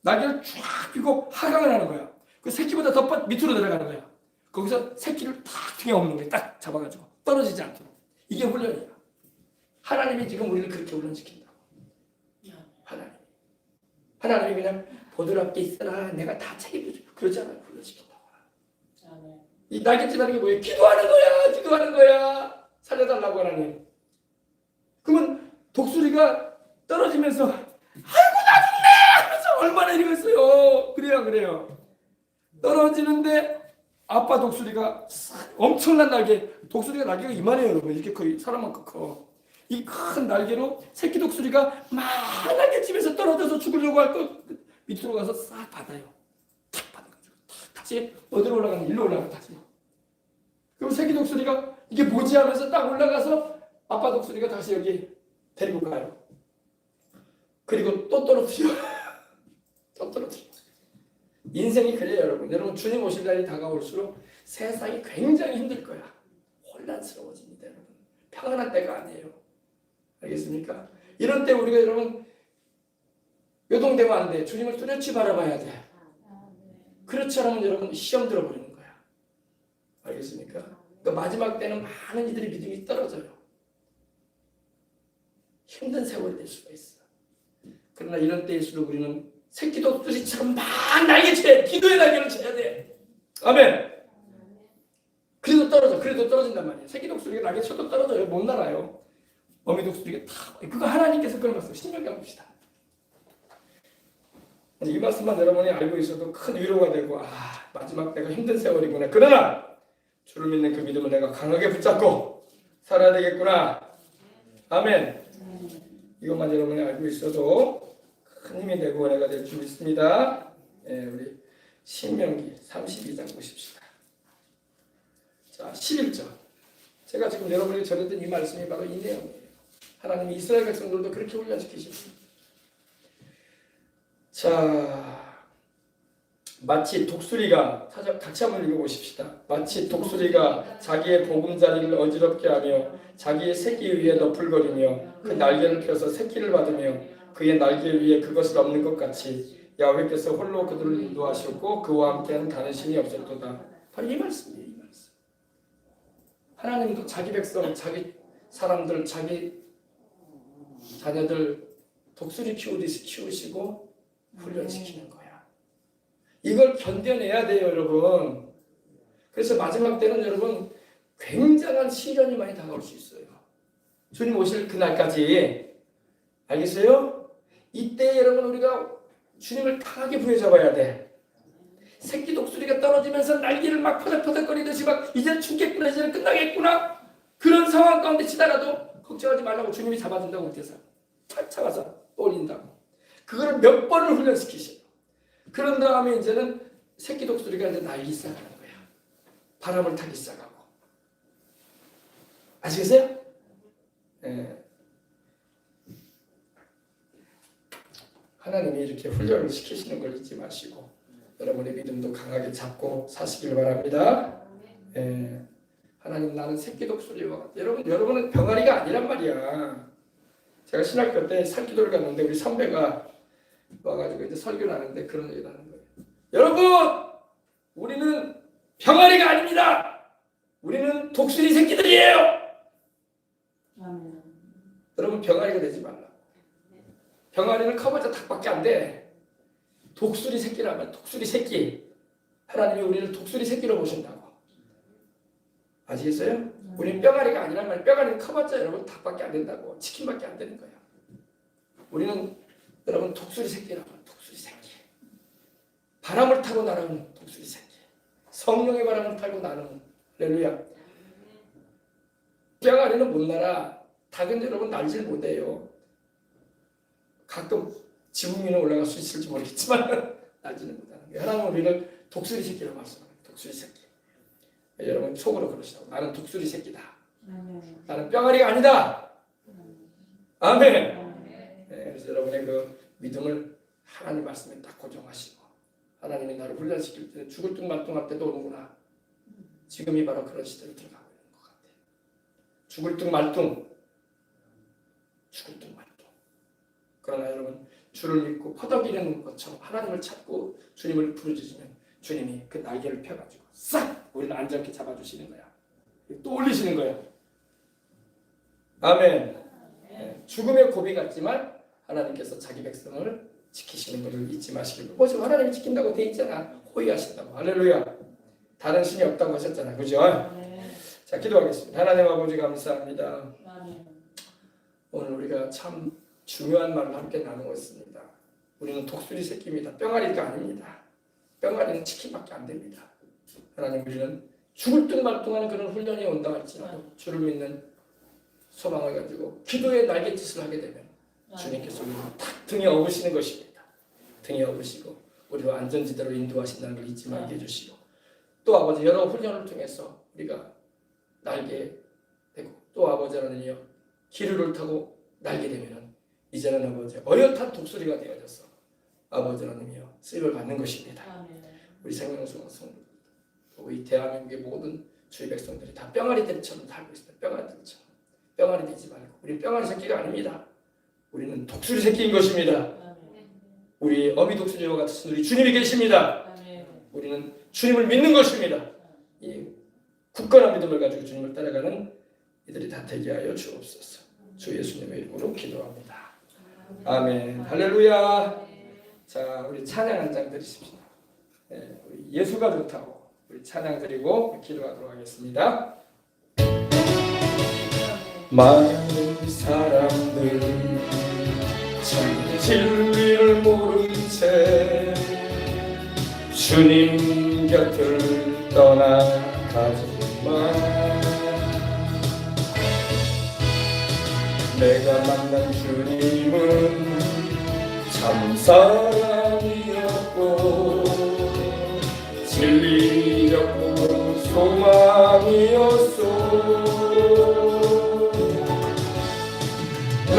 날개를 쫙 펴고 하강을 하는 거야. 그 새끼보다 더 밑으로 내려가는 거야. 거기서 새끼를 탁 등에 없는 거야. 딱 잡아가지고 떨어지지 않도록. 이게 훈련이야. 하나님이 지금 우리를 그렇게 훈련시킨다고. 하나님이 그냥 보드랍게 있어라. 내가 다 책임져줘. 그러지 않아요. 훈련시킨다고. 이 날갯짓하는 게 뭐예요? 기도하는 거야. 살려달라고 하나님. 그러면 독수리가 떨어지면서 아이고 나 죽네 하면서 얼마나 이러겠어요. 그래요. 떨어지는데 아빠 독수리가 엄청난 날개, 독수리가 날개가 이만해요 여러분. 이렇게 거의 사람만큼 커. 이 큰 날개로 새끼 독수리가 막 날개집에서 떨어져서 죽으려고 할 거 밑으로 가서 싹 받아요. 탁 받아가지고 다시 어디로 올라가는? 일로 올라가 다시. 그럼 새끼 독수리가 이게 뭐지 하면서 딱 올라가서 아빠 독수리가 다시 여기 데리고 가요. 그리고 또 떨어뜨려. 인생이 그래요 여러분. 여러분 주님 오실 날이 다가올수록 세상이 굉장히 힘들 거야. 혼란스러워집니다 여러분. 평안한 때가 아니에요. 알겠습니까? 이런 때 우리가 여러분 요동되면 안 돼. 주님을 뚜렷이 바라봐야 돼. 그렇지 않으면 여러분 시험 들어버리는 거야. 알겠습니까? 그러니까 마지막 때는 많은 이들의 믿음이 떨어져요. 힘든 세월이 될 수가 있어. 그러나 이런 때일수록 우리는 새끼 독수리처럼 막 날개쳐야 돼. 기도의 날개를 쳐야 돼. 아멘. 그래도 떨어진단 말이에요. 새끼 독수리가 날개 쳐도 떨어져요. 못 날아요. 어미 독수리가 다 그거 하나님께서 끊어놨어요. 신명기 한번 봅시다. 이 말씀만 여러분이 알고 있어도 큰 위로가 되고 마지막 때가 힘든 세월이구나. 그러나 주를 믿는 그 믿음을 내가 강하게 붙잡고 살아야 되겠구나. 아멘. 이것만 여러분이 알고 있어도 큰 힘이 되고 은혜가 될 줄 믿습니다. 우리 신명기 32장 보십시다. 자, 11절. 제가 지금 여러분에게 전했던 이 말씀이 바로 이 내용이에요. 하나님이 이스라엘 백성들도 그렇게 훈련시키십니다. 자, 마치 독수리가 같이 한번 읽어보십시다. 마치 독수리가 자기의 보금자리를 어지럽게 하며 자기의 새끼 위에 너풀거리며 그 날개를 펴서 새끼를 받으며 그의 날개 위에 그것을 엎는 것 같이 야훼께서 홀로 그들을 인도하셨고 그와 함께하는 다른 신이 없었도다. 바로 이 말씀이에요. 이 말씀. 하나님도 자기 백성, 자기 사람들, 자기 자녀들 독수리 키우듯이 키우시고 훈련시키는 거야. 이걸 견뎌내야 돼요, 여러분. 그래서 마지막 때는 여러분 굉장한 시련이 많이 다가올 수 있어요. 주님 오실 그날까지. 알겠어요? 이때 여러분 우리가 주님을 강하게 부여잡아야 돼. 새끼 독수리가 떨어지면서 날개를 막 퍼덕퍼덕거리듯이 막 이제는 죽겠구나, 이제는 끝나겠구나, 그런 상황 가운데 지나가도 걱정하지 말라고 주님이 잡아준다고 그때서 탁 잡아서 올린다고. 그거를 몇 번을 훈련시키셔. 그런 다음에 이제는 새끼 독수리가 이제 날기 시작하는 거야. 바람을 타기 시작하고. 아시겠어요? 예. 하나님이 이렇게 훈련을 시키시는 걸 잊지 마시고 여러분의 믿음도 강하게 잡고 사시길 바랍니다. 예. 하나님, 나는 새끼 독수리와 같아. 여러분은 병아리가 아니란 말이야. 제가 신학교 때 설교를 갔는데 우리 선배가 와가지고 이제 설교를 하는데 그런 얘기를 하는 거예요. 여러분, 우리는 병아리가 아닙니다. 우리는 독수리 새끼들이에요. 여러분, 병아리가 되지 말라. 병아리는 커봤자 닭밖에 안 돼. 독수리 새끼라면 독수리 새끼. 하나님이 우리를 독수리 새끼로 보신다고. 아시겠어요? 우리는 뼈가리가 아니란 말이에요. 뼈가리는 커봤자 여러분 닭밖에 안 된다고. 치킨밖에 안 되는 거야. 우리는 여러분 독수리 새끼라면 독수리 새끼. 바람을 타고 날아오는 독수리 새끼. 성령의 바람을 타고 나는. 할렐루야. 뼈가리는 못 날아. 닭은 여러분 날질 못해요. 가끔 지붕 위에 올라갈 수 있을지 모르겠지만 날지는 못하는 거예요. 하나님은 우리를 독수리 새끼라고 말씀합니다. 독수리 새끼. 여러분 속으로 그러시라고. 나는 독수리 새끼다. 나는 뼈가리가 아니다. 아멘. 네, 그래서 여러분의 그 믿음을 하나님 말씀에 딱 고정하시고 하나님이 나를 훈련시킬 때 죽을 듯 말듯할 때도 오는구나. 지금이 바로 그런 시대로 들어가고 있는 것 같아요. 죽을 듯 말듯. 죽을 듯 말듯. 그러나 여러분 주를 믿고 퍼덕이는 것처럼 하나님을 찾고 주님을 부르짖으면 주님이 그 날개를 펴가지고 싹 우리를 안전하게 잡아주시는 거야. 또 올리시는 거야. 아멘. 네, 죽음의 고비 같지만 하나님께서 자기 백성을 지키시는 것을 잊지 마시길. 뭐지 하나님이 지킨다고 돼 있잖아. 호의하신다고. 할렐루야. 다른 신이 없다고 하셨잖아. 그죠? 자, 기도하겠습니다. 하나님 아버지 감사합니다. 오늘 우리가 참 중요한 말을 함께 나누었습니다. 우리는 독수리 새끼입니다. 뿅아리가 아닙니다. 뿅아리는 치킨밖에 안 됩니다. 하나님, 우리는 죽을 듯 말듯하는 그런 훈련이 온다 할지라도 주를 믿는 소망을 가지고 기도의 날갯짓을 하게 되면 주님께서 우리를 탁 등에 업으시는 것입니다. 등에 업으시고 우리를 안전지대로 인도하신다는 걸 잊지 말게 해주시고 또 아버지 여러 훈련을 통해서 우리가 날게 되고 또 아버지 하나님이여 기류를 타고 날게 되면 이제는 아버지 어엿한 독수리가 되어져서 아버지 하나님이여 쓰임을 받는 것입니다. 우리 생명수강성 우리 대한민국의 모든 주의 백성들이 다 뿅아리들처럼 살고 있습니다. 뿅아리들처럼. 뿅아리 되지 말고 우리 뿅아리 새끼가 아닙니다. 우리는 독수리 새끼인 것입니다. 우리 어미 독수리와 같으신 우리 주님이 계십니다. 우리는 주님을 믿는 것입니다. 이 굳건한 믿음을 가지고 주님을 따라가는 이들이 다 되게 하여 주옵소서. 주 예수님의 이름으로 기도합니다. 아멘. 할렐루야. 자, 우리 찬양 한 장 드리십시오. 네, 우리 예수가 좋다고 우리 찬양 드리고 기도하도록 하겠습니다. 많은 사람들 참 진리를 모른 채 주님 곁을 떠나가지만 내가 만난 주님은 참 사랑이었고 진리였고 소망이었소. 난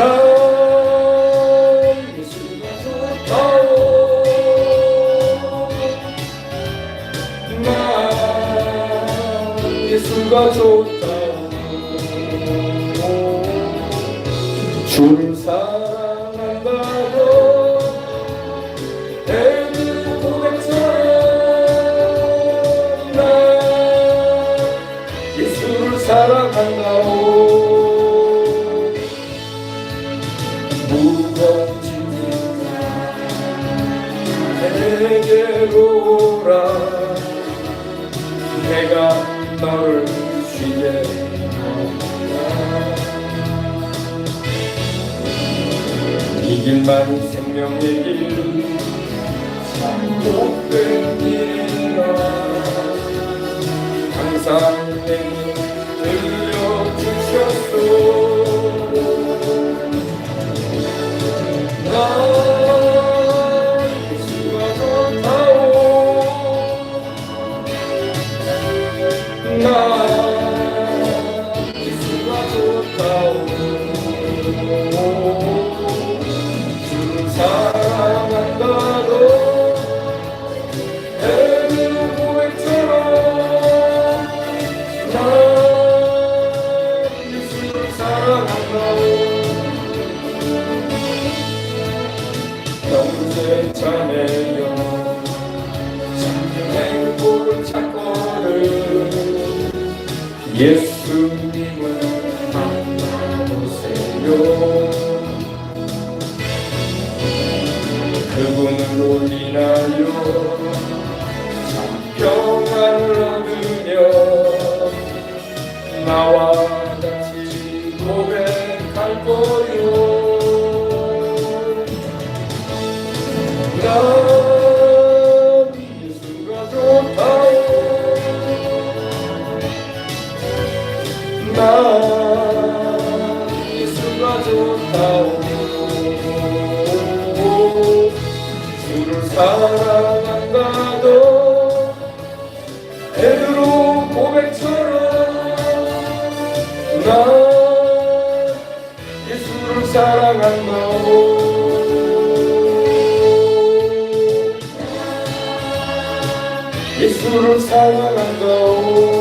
예수가 좋다오 좋다오 주를 사랑한다고 애들 고백처럼 나 예수를 사랑한다오 무거운 짐진 내게로 오라 내가 너를 쉬게 하리라 이 길만이 생명의 길 참 복된 길이라 항상 내게 들려주셨소 나 예수가 좋다오 나 예수가 좋다오 주를 사랑한다고 애들 고백처럼 나 예수를 사랑한다오 평생 자매여 참된 행복을 찾거든 예수님을 만나보세요 그분으로 인하여 참 평안을 얻으며 나와 같이 고백할 거요 난 예수가 좋다오 난 예수가 좋다오 주를 사랑한다도 베드로 고백처럼 난 예수를 사랑한다오 예수를 사랑한다오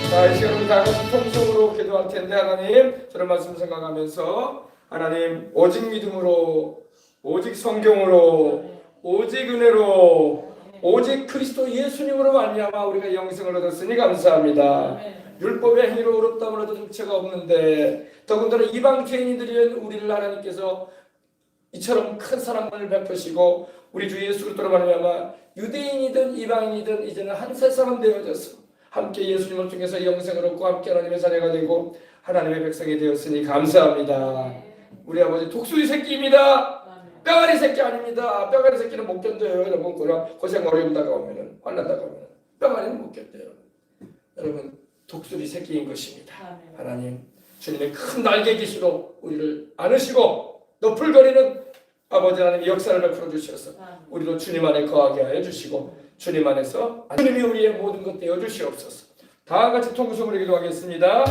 자, 이 시간은 다 같이 통성으로 기도할 텐데 하나님 저런 말씀 생각하면서 하나님 오직 믿음으로 오직 성경으로 오직 은혜로 오직 그리스도 예수님으로 말미암아 우리가 영생을 얻었으니 감사합니다. 율법의 행위로 의롭다함을 얻은 육체가 없는데 더군다나 이방 죄인들인 우리를 하나님께서 이처럼 큰 사랑을 베푸시고 우리 주 예수 그리스도로 말미암아 유대인이든 이방인이든 이제는 한 세 사람 되어져서 함께 예수님을 통해서 영생을 얻고 함께 하나님의 자녀가 되고 하나님의 백성이 되었으니 감사합니다. 우리 아버지 독수리 새끼입니다. 뼈가리 새끼 아닙니다. 뼈가리 새끼는 못 견뎌요. 여러분 고생 어려움 다가오면은 환난 다가오면 뼈가리는 못 견뎌요. 여러분 독수리 새끼인 것입니다. 하나님 주님의 큰 날개 기수로 우리를 안으시고 너풀거리는 아버지 하나님 역사를 베풀어 주셔서 우리도 주님 안에 거하게 하여 주시고 주님 안에서 주님이 우리의 모든 것 되어 주시옵소서. 다 같이 통성으로 기도하겠습니다.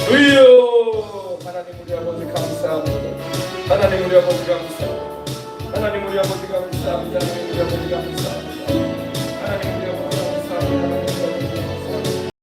주여 하나님 우리 아버지 감사합니다. 하나님 우리 아버지